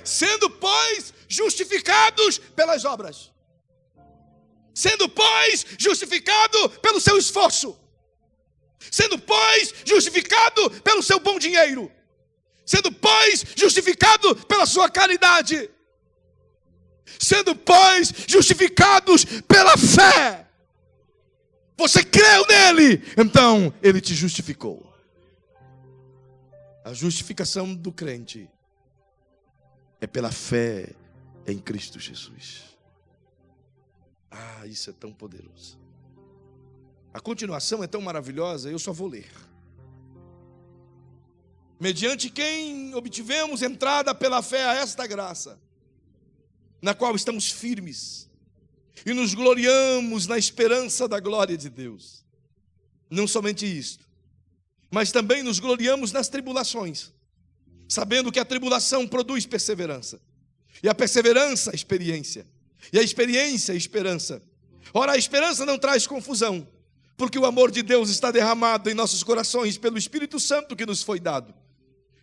Sendo, pois, justificados pelas obras. Sendo, pois, justificado pelo seu esforço. Sendo, pois, justificado pelo seu bom dinheiro. Sendo, pois, justificado pela sua caridade. Sendo, pois, justificados pela fé. Você creu nele, então ele te justificou. A justificação do crente é pela fé em Cristo Jesus. Ah, isso é tão poderoso. A continuação é tão maravilhosa, eu só vou ler. Mediante quem obtivemos entrada pela fé a esta graça, na qual estamos firmes e nos gloriamos na esperança da glória de Deus. Não somente isto, mas também nos gloriamos nas tribulações, sabendo que a tribulação produz perseverança, e a perseverança, a experiência, e a experiência, a esperança. Ora, a esperança não traz confusão, porque o amor de Deus está derramado em nossos corações pelo Espírito Santo que nos foi dado.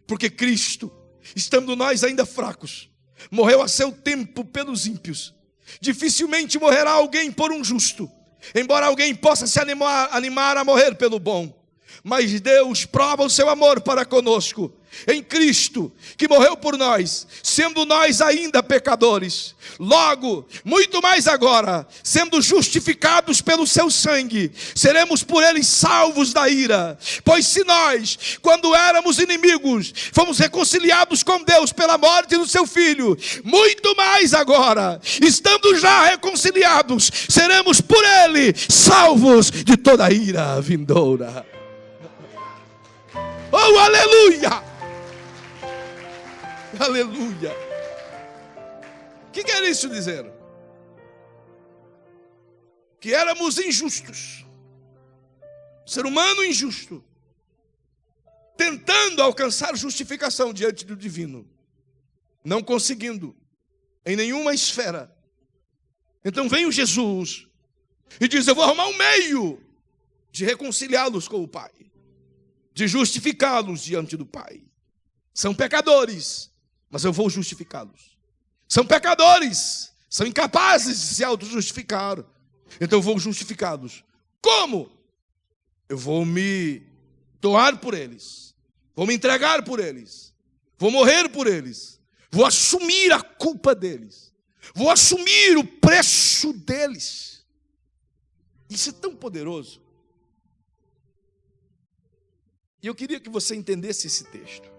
Porque Cristo, estando nós ainda fracos, morreu a seu tempo pelos ímpios. Dificilmente morrerá alguém por um justo, embora alguém possa se animar a morrer pelo bom. Mas Deus prova o seu amor para conosco, em Cristo, que morreu por nós, sendo nós ainda pecadores. Logo, muito mais agora, sendo justificados pelo seu sangue, seremos por ele salvos da ira. Pois se nós, quando éramos inimigos, fomos reconciliados com Deus pela morte do seu Filho, muito mais agora, estando já reconciliados, seremos por ele salvos de toda a ira vindoura. Oh, aleluia! Aleluia! O que quer isso dizer? Que éramos injustos, ser humano injusto, tentando alcançar justificação diante do divino, não conseguindo em nenhuma esfera. Então vem o Jesus e diz: eu vou arrumar um meio de reconciliá-los com o Pai, de justificá-los diante do Pai. São pecadores, mas eu vou justificá-los. São pecadores, são incapazes de se auto-justificar, então eu vou justificá-los. Como? Eu vou me doar por eles, vou me entregar por eles, vou morrer por eles, vou assumir a culpa deles, vou assumir o preço deles. Isso é tão poderoso. E eu queria que você entendesse esse texto.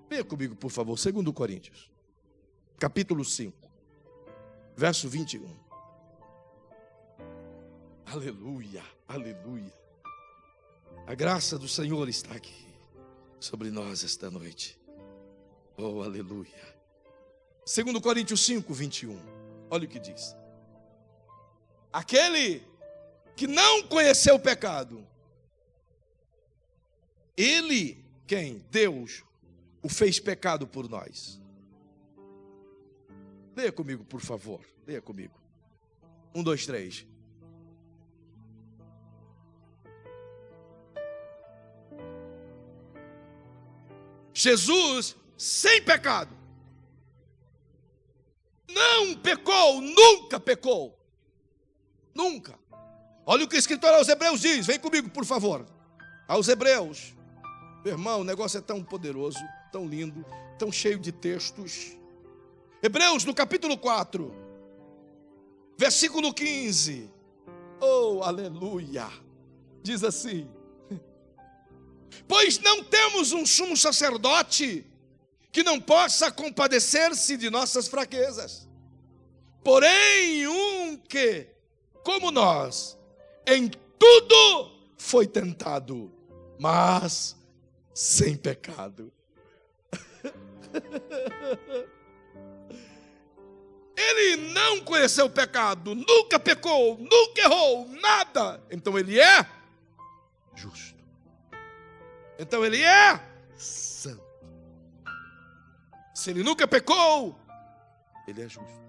Venha comigo, por favor, 2 Coríntios, capítulo 5, verso 21. Aleluia, aleluia. A graça do Senhor está aqui sobre nós esta noite. Oh, aleluia. 2 Coríntios 5, 21. Olha o que diz. Aquele que não conheceu o pecado, ele, quem? Deus, o fez pecado por nós. Leia comigo, por favor. Leia comigo. 1, 2, 3. Jesus, sem pecado, não pecou, nunca pecou. Nunca. Olha o que o escritor aos Hebreus diz. Vem comigo, por favor. Aos Hebreus. Meu irmão, o negócio é tão poderoso, tão lindo, tão cheio de textos. Hebreus, no capítulo 4, versículo 15. Oh, aleluia. Diz assim: pois não temos um sumo sacerdote que não possa compadecer-se de nossas fraquezas, porém um que, como nós, em tudo foi tentado, mas sem pecado. Ele não conheceu o pecado, nunca pecou, nunca errou, nada. Então ele é justo. Então ele é santo. Se ele nunca pecou, ele é justo.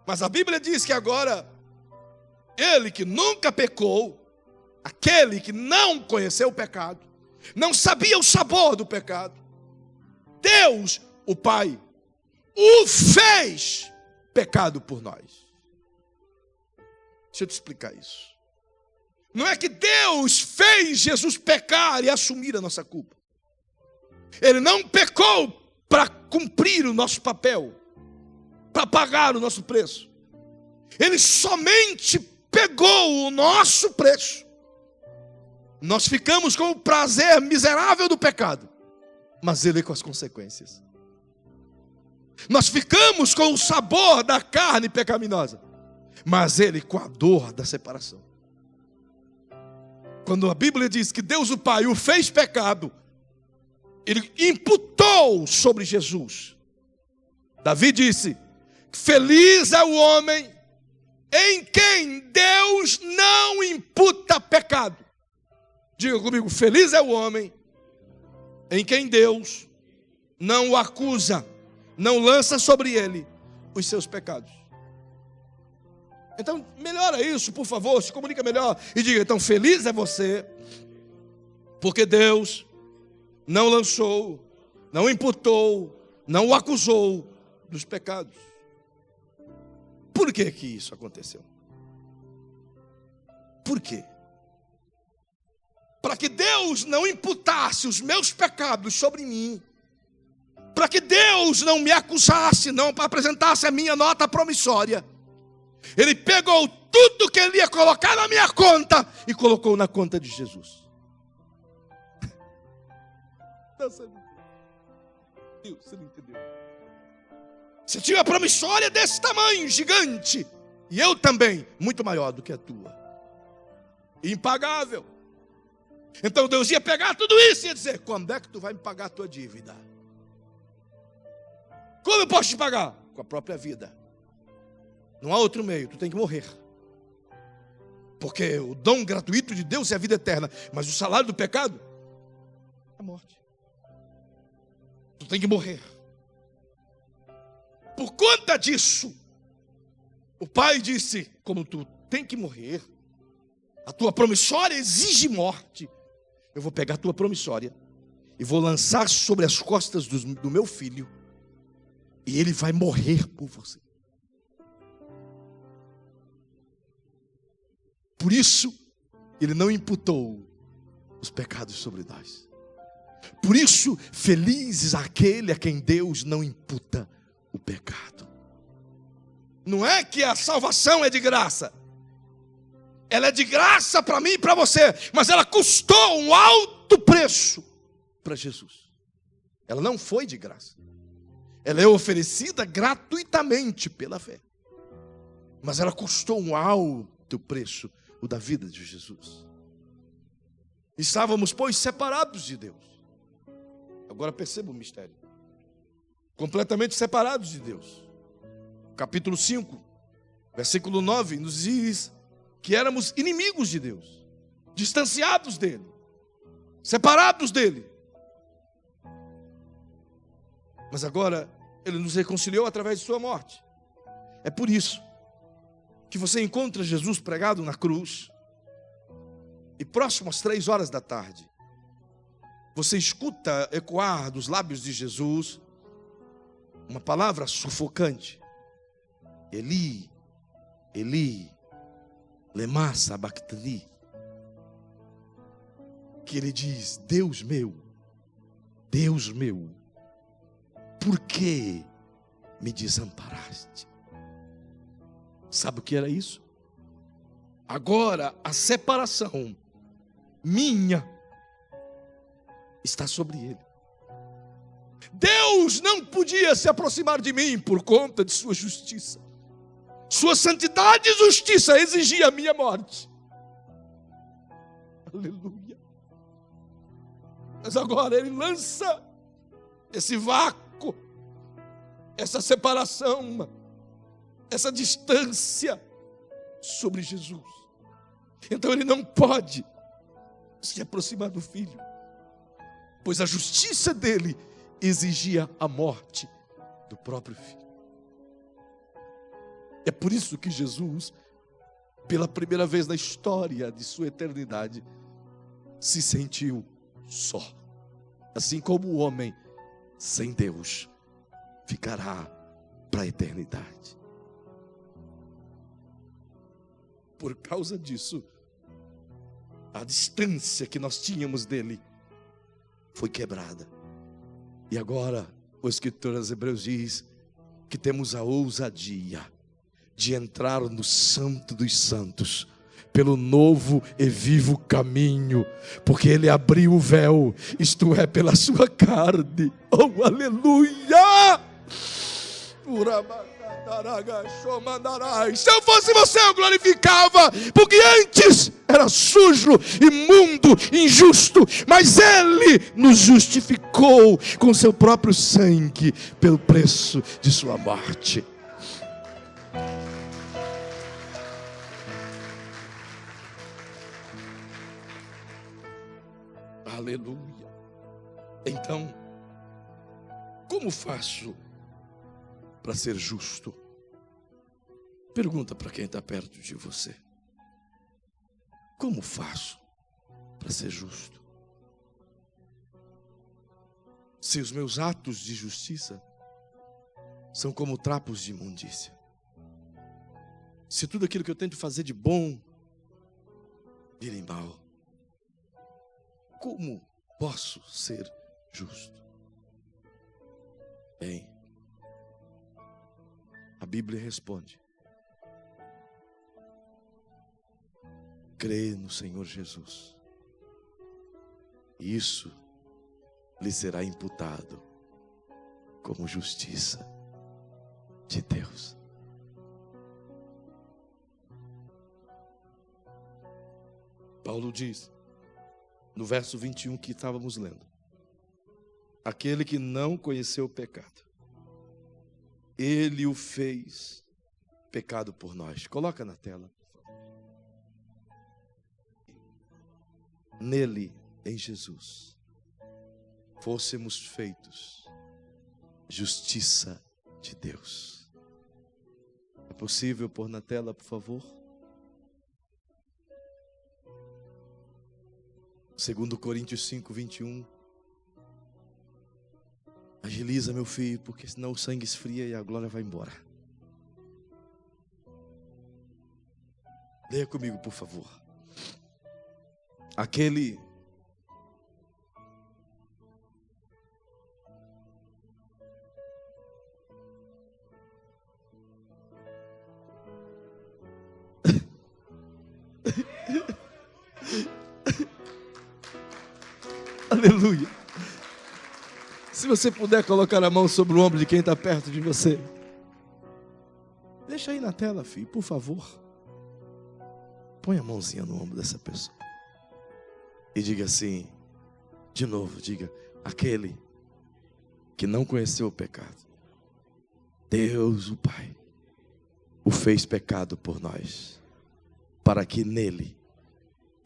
Mas a Bíblia diz que agora, ele que nunca pecou, aquele que não conheceu o pecado, não sabia o sabor do pecado, Deus, o Pai, o fez pecado por nós. Deixa eu te explicar isso. Não é que Deus fez Jesus pecar e assumir a nossa culpa. Ele não pecou para cumprir o nosso papel, para pagar o nosso preço. Ele somente pegou o nosso preço. Nós ficamos com o prazer miserável do pecado, mas ele com as consequências. Nós ficamos com o sabor da carne pecaminosa, mas ele com a dor da separação. Quando a Bíblia diz que Deus o Pai o fez pecado, ele imputou sobre Jesus. Davi disse: feliz é o homem em quem Deus não imputa pecado. Diga comigo: feliz é o homem em quem Deus não o acusa, não lança sobre ele os seus pecados. Então, melhora isso, por favor, se comunica melhor e diga: então, feliz é você, porque Deus não lançou, não imputou, não o acusou dos pecados. Por que que isso aconteceu? Por quê? para que Deus não imputasse os meus pecados sobre mim, para que Deus não me acusasse, não apresentasse a minha nota promissória, Ele pegou tudo que Ele ia colocar na minha conta e colocou na conta de Jesus. Deus, você não entendeu? Você tinha uma promissória desse tamanho, gigante, e eu também, muito maior do que a tua, impagável. Então Deus ia pegar tudo isso e ia dizer: quando é que tu vai me pagar a tua dívida? Como eu posso te pagar? Com a própria vida. Não há outro meio, tu tem que morrer. Porque o dom gratuito de Deus é a vida eterna, mas o salário do pecado é a morte. Tu tem que morrer. Por conta disso, o pai disse: como tu tem que morrer, a tua promissória exige morte, eu vou pegar a tua promissória e vou lançar sobre as costas do meu filho, e ele vai morrer por você. Por isso, ele não imputou os pecados sobre nós. Por isso, felizes aquele a quem Deus não imputa o pecado. Não é que a salvação é de graça. Ela é de graça para mim e para você, mas ela custou um alto preço para Jesus. Ela não foi de graça. Ela é oferecida gratuitamente pela fé. Mas ela custou um alto preço, o da vida de Jesus. Estávamos, pois, separados de Deus. Agora perceba o mistério. Completamente separados de Deus. Capítulo 5, versículo 9, nos diz que éramos inimigos de Deus, distanciados dele, separados dele. Mas agora ele nos reconciliou através de sua morte. É por isso que você encontra Jesus pregado na cruz, e próximo às 3 horas da tarde, você escuta ecoar dos lábios de Jesus uma palavra sufocante: Eli, Eli, lema sabachthani. Que ele diz: Deus meu, por que me desamparaste? Sabe o que era isso? Agora a separação minha está sobre ele. Deus não podia se aproximar de mim por conta de sua justiça. Sua santidade e justiça exigia a minha morte. Aleluia. Mas agora ele lança esse vácuo, essa separação, essa distância sobre Jesus. Então ele não pode se aproximar do filho, pois a justiça dele exigia a morte do próprio filho. É por isso que Jesus, pela primeira vez na história de sua eternidade, se sentiu só. Assim como o homem sem Deus ficará para a eternidade. Por causa disso, a distância que nós tínhamos dele foi quebrada. E agora o escritor aos Hebreus diz que temos a ousadia de entrar no Santo dos Santos pelo novo e vivo caminho, porque ele abriu o véu, isto é, pela sua carne. Oh, aleluia! Se eu fosse você, eu glorificava, porque antes era sujo, imundo, injusto, mas ele nos justificou com seu próprio sangue, pelo preço de sua morte. Aleluia. Então, como faço para ser justo? Pergunta para quem está perto de você. Como faço para ser justo? Se os meus atos de justiça são como trapos de imundícia, se tudo aquilo que eu tento fazer de bom vira em mal, como posso ser justo? Bem, a Bíblia responde: crê no Senhor Jesus, e isso lhe será imputado como justiça de Deus. Paulo diz, no verso 21 que estávamos lendo: aquele que não conheceu o pecado, ele o fez pecado por nós. Coloca na tela. Nele, em Jesus, fôssemos feitos justiça de Deus. É possível pôr na tela, por favor? 2 Coríntios 5, 21. Agiliza, meu filho, porque senão o sangue esfria e a glória vai embora. Leia comigo, por favor. Aquele aleluia. Se você puder colocar a mão sobre o ombro de quem está perto de você. Deixa aí na tela, filho, por favor. Põe a mãozinha no ombro dessa pessoa. E diga assim, de novo, diga: aquele que não conheceu o pecado, Deus o Pai o fez pecado por nós, para que nele,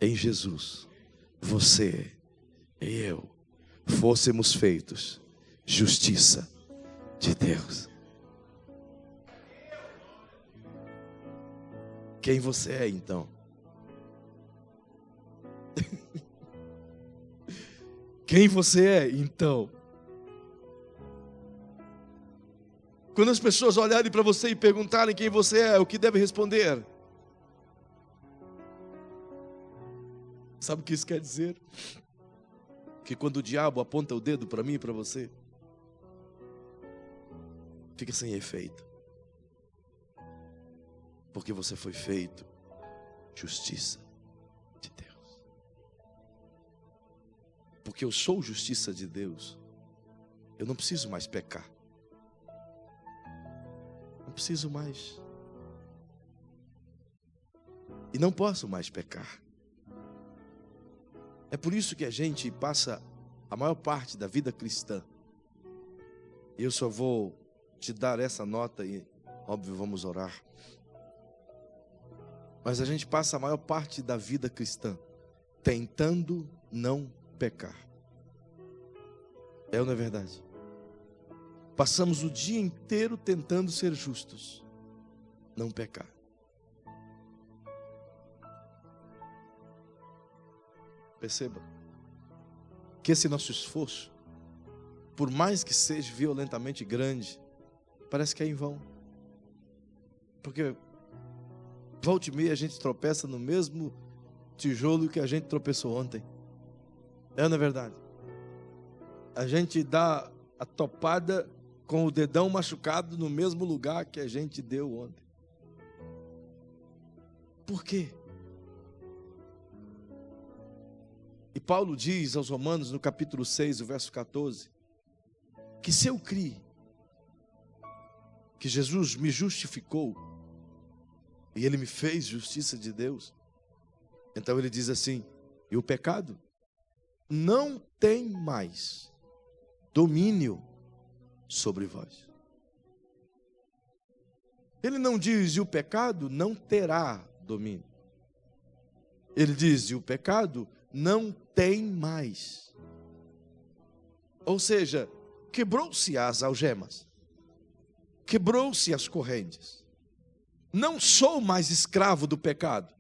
em Jesus, você e eu fôssemos feitos justiça de Deus. Quem você é, então? Quem você é, então? Quando as pessoas olharem para você e perguntarem quem você é, o que deve responder? Sabe o que isso quer dizer? Que quando o diabo aponta o dedo para mim e para você, fica sem efeito. Porque você foi feito justiça de Deus. Porque eu sou justiça de Deus, eu não preciso mais pecar. Não preciso mais. E não posso mais pecar. É por isso que a gente passa a maior parte da vida cristã. E eu só vou te dar essa nota e, óbvio, vamos orar. Mas a gente passa a maior parte da vida cristã tentando não pecar. É ou não é verdade? Passamos o dia inteiro tentando ser justos, não pecar. Perceba que esse nosso esforço, por mais que seja violentamente grande, parece que é em vão. Porque volta e meia a gente tropeça no mesmo tijolo que a gente tropeçou ontem. É ou não é verdade? A gente dá a topada com o dedão machucado no mesmo lugar que a gente deu ontem. Por quê? E Paulo diz aos Romanos, no capítulo 6, o verso 14, que se eu crier que Jesus me justificou e Ele me fez justiça de Deus, então ele diz assim: e o pecado não tem mais domínio sobre vós. Ele não diz: e o pecado não terá domínio. Ele diz: e o pecado não tem mais. Ou seja, quebrou-se as algemas, quebrou-se as correntes. Não sou mais escravo do pecado,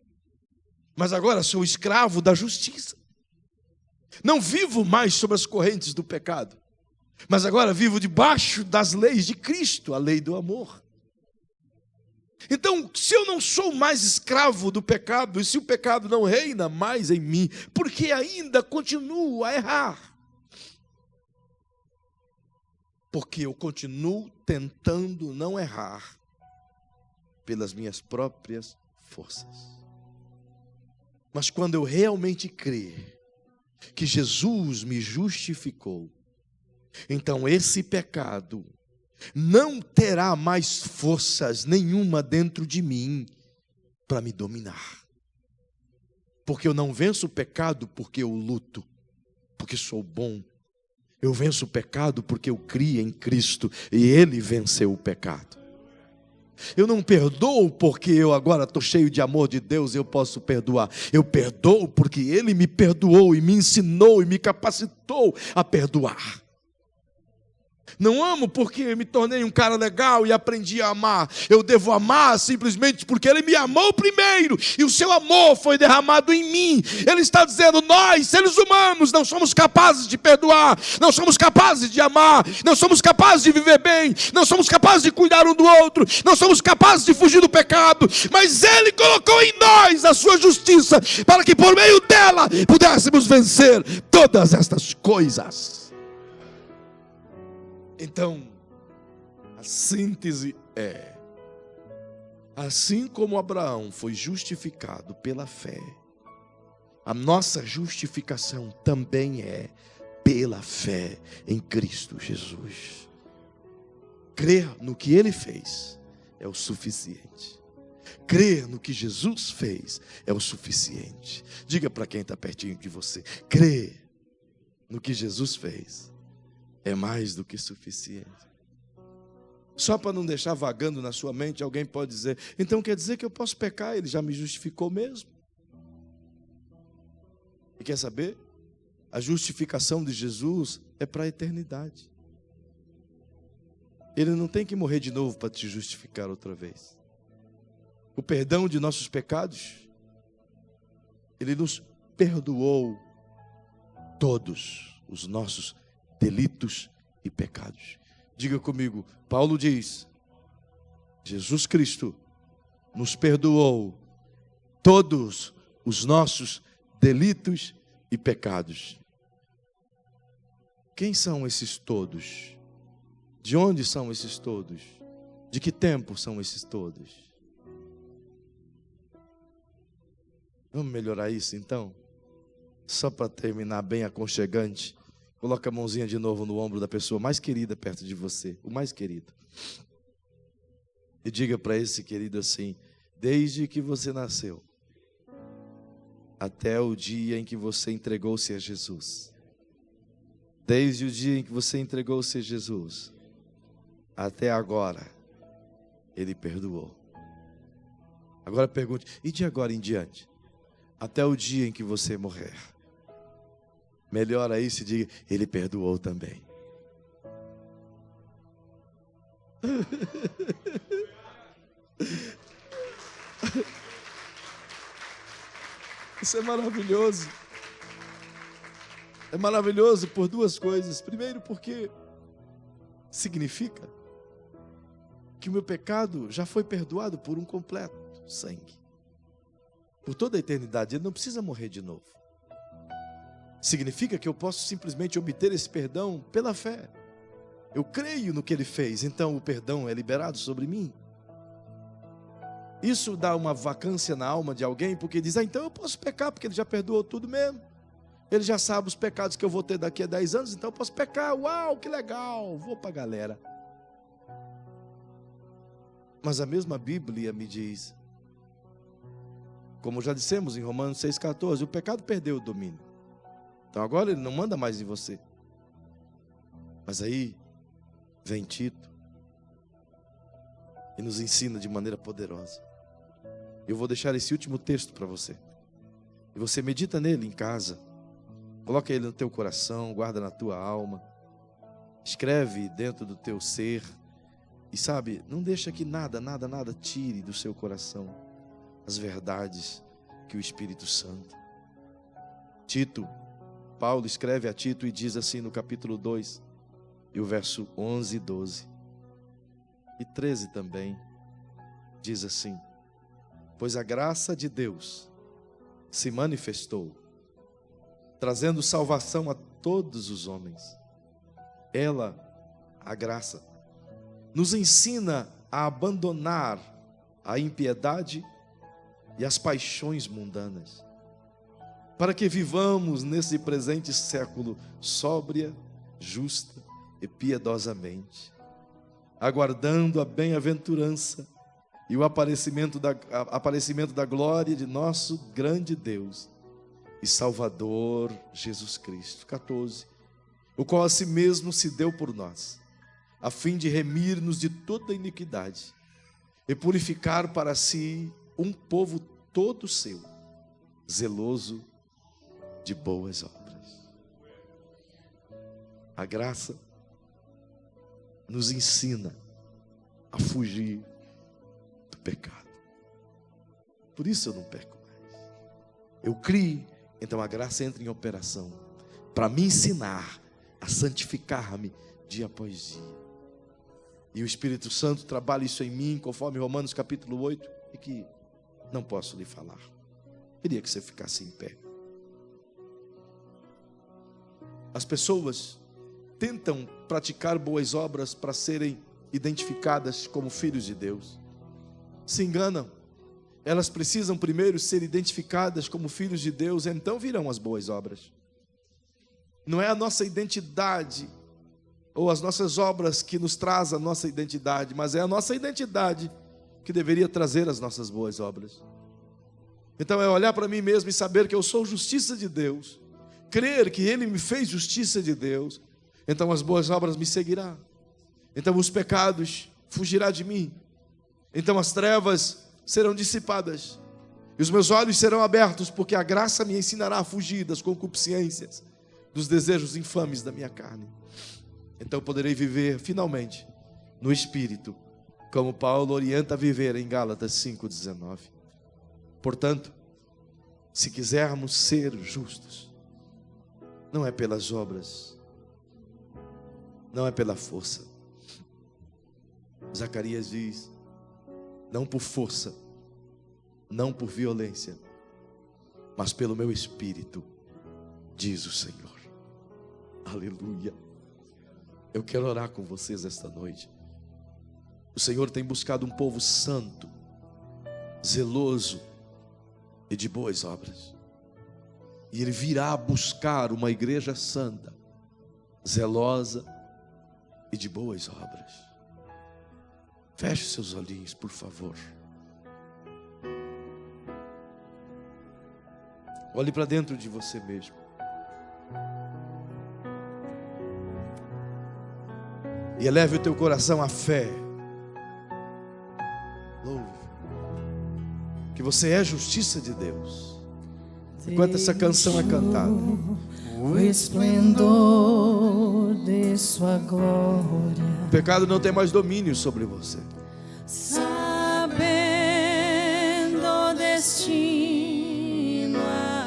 mas agora sou escravo da justiça. Não vivo mais sob as correntes do pecado, mas agora vivo debaixo das leis de Cristo, a lei do amor. Então, se eu não sou mais escravo do pecado, e se o pecado não reina mais em mim, por que ainda continuo a errar? Porque eu continuo tentando não errar pelas minhas próprias forças. Mas quando eu realmente crer que Jesus me justificou, então esse pecado não terá mais forças nenhuma dentro de mim para me dominar. Porque eu não venço o pecado porque eu luto, porque sou bom. Eu venço o pecado porque eu criei em Cristo e Ele venceu o pecado. Eu não perdoo porque eu agora estou cheio de amor de Deus e eu posso perdoar. Eu perdoo porque Ele me perdoou e me ensinou e me capacitou a perdoar. Não amo porque me tornei um cara legal e aprendi a amar. Eu devo amar simplesmente porque Ele me amou primeiro. E o seu amor foi derramado em mim. Ele está dizendo, nós, seres humanos, não somos capazes de perdoar. Não somos capazes de amar. Não somos capazes de viver bem. Não somos capazes de cuidar um do outro. Não somos capazes de fugir do pecado. Mas Ele colocou em nós a sua justiça, para que por meio dela pudéssemos vencer todas estas coisas. Então, a síntese é: assim como Abraão foi justificado pela fé, a nossa justificação também é pela fé em Cristo Jesus. Crer no que Ele fez é o suficiente. Crer no que Jesus fez é o suficiente. Diga para quem está pertinho de você: crer no que Jesus fez é mais do que suficiente. Só para não deixar vagando na sua mente, alguém pode dizer, então quer dizer que eu posso pecar, Ele já me justificou mesmo? E quer saber? A justificação de Jesus é para a eternidade. Ele não tem que morrer de novo para te justificar outra vez. O perdão de nossos pecados, Ele nos perdoou todos os nossos delitos e pecados. Diga comigo, Paulo diz, Jesus Cristo nos perdoou todos os nossos delitos e pecados. Quem são esses todos? De onde são esses todos? De que tempo são esses todos? Vamos melhorar isso então? Só para terminar bem aconchegante. Coloca a mãozinha de novo no ombro da pessoa mais querida perto de você, o mais querido. E diga para esse querido assim: desde que você nasceu, até o dia em que você entregou-se a Jesus. Desde o dia em que você entregou-se a Jesus, até agora, Ele perdoou. Agora pergunte, e de agora em diante? Até o dia em que você morrer. Melhora isso e diga, Ele perdoou também. Isso é maravilhoso. É maravilhoso por duas coisas. Primeiro, porque significa que o meu pecado já foi perdoado por um completo sangue. Por toda a eternidade. Ele não precisa morrer de novo. Significa que eu posso simplesmente obter esse perdão pela fé. Eu creio no que Ele fez, então o perdão é liberado sobre mim. Isso dá uma vacância na alma de alguém, porque diz, então eu posso pecar, porque Ele já perdoou tudo mesmo. Ele já sabe os pecados que eu vou ter daqui a 10 anos, então eu posso pecar. Uau, que legal, vou para a galera. Mas a mesma Bíblia me diz, como já dissemos em Romanos 6,14, o pecado perdeu o domínio. Então agora ele não manda mais em você. Mas aí vem Tito e nos ensina de maneira poderosa. Eu vou deixar esse último texto para você. E você medita nele em casa. Coloca ele no teu coração, guarda na tua alma. Escreve dentro do teu ser. E sabe, não deixa que nada tire do seu coração as verdades que o Espírito Santo. Tito, Paulo escreve a Tito e diz assim no capítulo 2, e o verso 11 e 12, e 13 também. diz assim: pois a graça de Deus se manifestou, trazendo salvação a todos os homens. Ela, a graça, nos ensina a abandonar a impiedade e as paixões mundanas, para que vivamos nesse presente século sóbria, justa e piedosamente, aguardando a bem-aventurança e o aparecimento da glória de nosso grande Deus e Salvador Jesus Cristo. 14. O qual a si mesmo se deu por nós, a fim de remir-nos de toda iniquidade e purificar para si um povo todo seu, zeloso de boas obras. A graça nos ensina a fugir do pecado. Por isso eu não peco mais. Eu criei, então a graça entra em operação para me ensinar a santificar-me dia após dia. E o Espírito Santo trabalha isso em mim, conforme Romanos capítulo 8, e que não posso lhe falar. Queria que você ficasse em pé. As pessoas tentam praticar boas obras para serem identificadas como filhos de Deus. Se enganam. Elas precisam primeiro ser identificadas como filhos de Deus, então virão as boas obras. Não é a nossa identidade ou as nossas obras que nos traz a nossa identidade, mas é a nossa identidade que deveria trazer as nossas boas obras. Então é olhar para mim mesmo e saber que eu sou justiça de Deus, crer que Ele me fez justiça de Deus, então as boas obras me seguirão, então os pecados fugirão de mim, então as trevas serão dissipadas, e os meus olhos serão abertos, porque a graça me ensinará a fugir das concupiscências, dos desejos infames da minha carne. Então eu poderei viver finalmente no Espírito, como Paulo orienta a viver em Gálatas 5,19. Portanto, se quisermos ser justos, não é pelas obras, não é pela força. Zacarias diz: não por força, não por violência, mas pelo meu Espírito, diz o Senhor. Aleluia. Eu quero orar com vocês esta noite. O Senhor tem buscado um povo santo, zeloso e de boas obras. E Ele virá buscar uma igreja santa, zelosa e de boas obras. Feche seus olhinhos, por favor. Olhe para dentro de você mesmo. E eleve o teu coração à fé. Louve. Que você é justiça de Deus. Enquanto essa canção é cantada, o esplendor de sua glória, o pecado não tem mais domínio sobre você. Sabendo o destino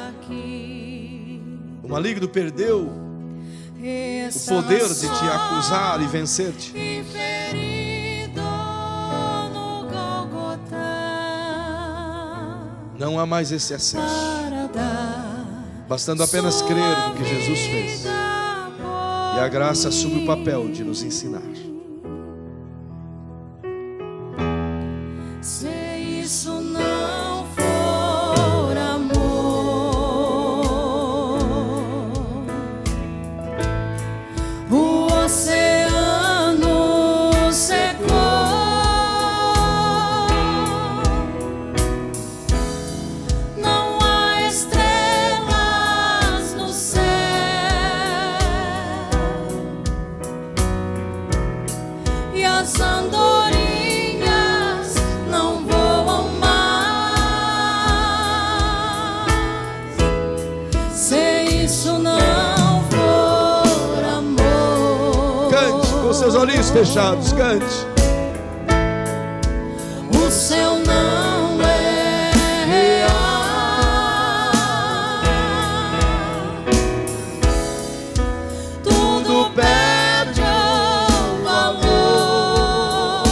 aqui, O maligno perdeu o poder de te acusar e vencer-te. e ferido no Gólgota, Não há mais esse acesso, para dar bastando apenas crer no que Jesus fez. E a graça assume o papel de nos ensinar. Se isso não for amor, o oceano secou, não há estrelas no céu, e as andorinhas não voam mais. Se isso não for amor, Cante com seus olhinhos fechados, cante. o céu não é real. Tudo perde o valor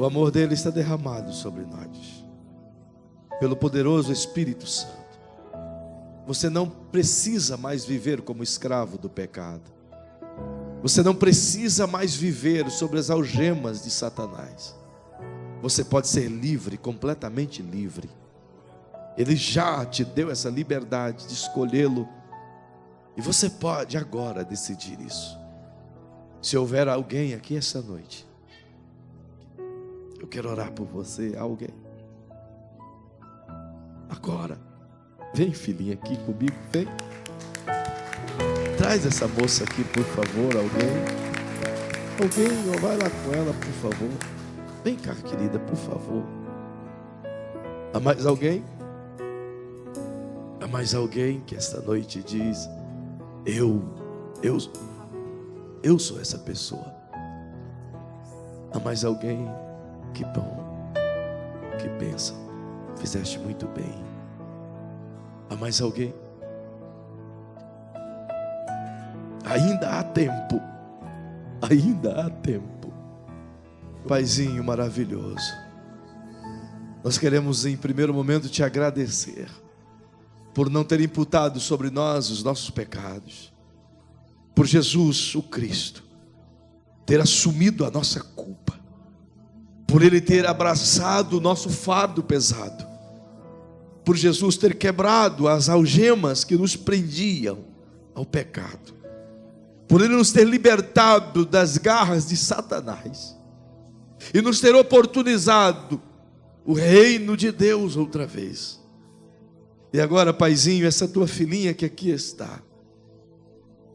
O amor dele está derramado sobre nós, pelo poderoso Espírito Santo. Você não precisa mais viver como escravo do pecado. Você não precisa mais viver sobre as algemas de Satanás. Você pode ser livre, completamente livre. Ele já te deu essa liberdade de escolhê-lo. E você pode agora decidir isso. Se houver alguém aqui essa noite, eu quero orar por você, alguém. Agora, vem filhinha aqui comigo, vem. Traz essa moça aqui, por favor, alguém. Alguém, vai lá com ela, por favor. Vem cá, querida, por favor. Há mais alguém? Há mais alguém que esta noite diz: eu sou essa pessoa. Há mais alguém? Que bom, que bênção, fizeste muito bem. Há mais alguém? Ainda há tempo, ainda há tempo. Paizinho maravilhoso, nós queremos em primeiro momento te agradecer por não ter imputado sobre nós os nossos pecados, por Jesus o Cristo ter assumido a nossa culpa, por Ele ter abraçado o nosso fardo pesado, por Jesus ter quebrado as algemas que nos prendiam ao pecado, por Ele nos ter libertado das garras de Satanás e nos ter oportunizado o reino de Deus outra vez. E agora, Paizinho, essa tua filhinha que aqui está,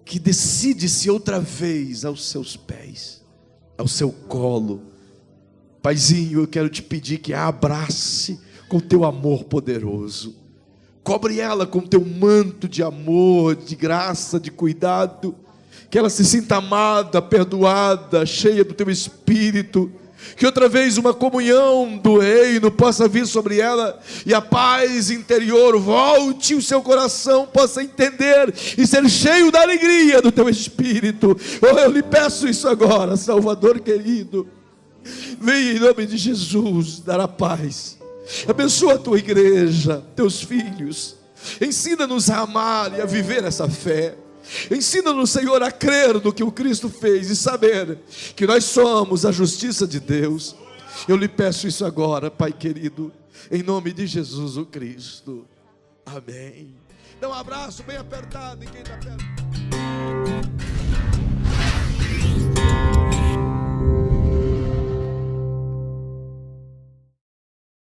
que decide-se outra vez aos seus pés, ao seu colo, Paizinho, eu quero te pedir que a abrace com teu amor poderoso. Cobre ela com teu manto de amor, de graça, de cuidado. Que ela se sinta amada, perdoada, cheia do teu Espírito. Que outra vez uma comunhão do reino possa vir sobre ela, e a paz interior volte, o seu coração possa entender e ser cheio da alegria do teu Espírito. Oh, eu lhe peço isso agora, Salvador querido. Vem em nome de Jesus dar a paz. Abençoa a tua igreja, teus filhos. Ensina-nos a amar e a viver essa fé. Ensina-nos, Senhor, a crer no que o Cristo fez e saber que nós somos a justiça de Deus. Eu lhe peço isso agora, Pai querido, em nome de Jesus o Cristo. Amém. Dá um abraço bem apertado em quem está perto.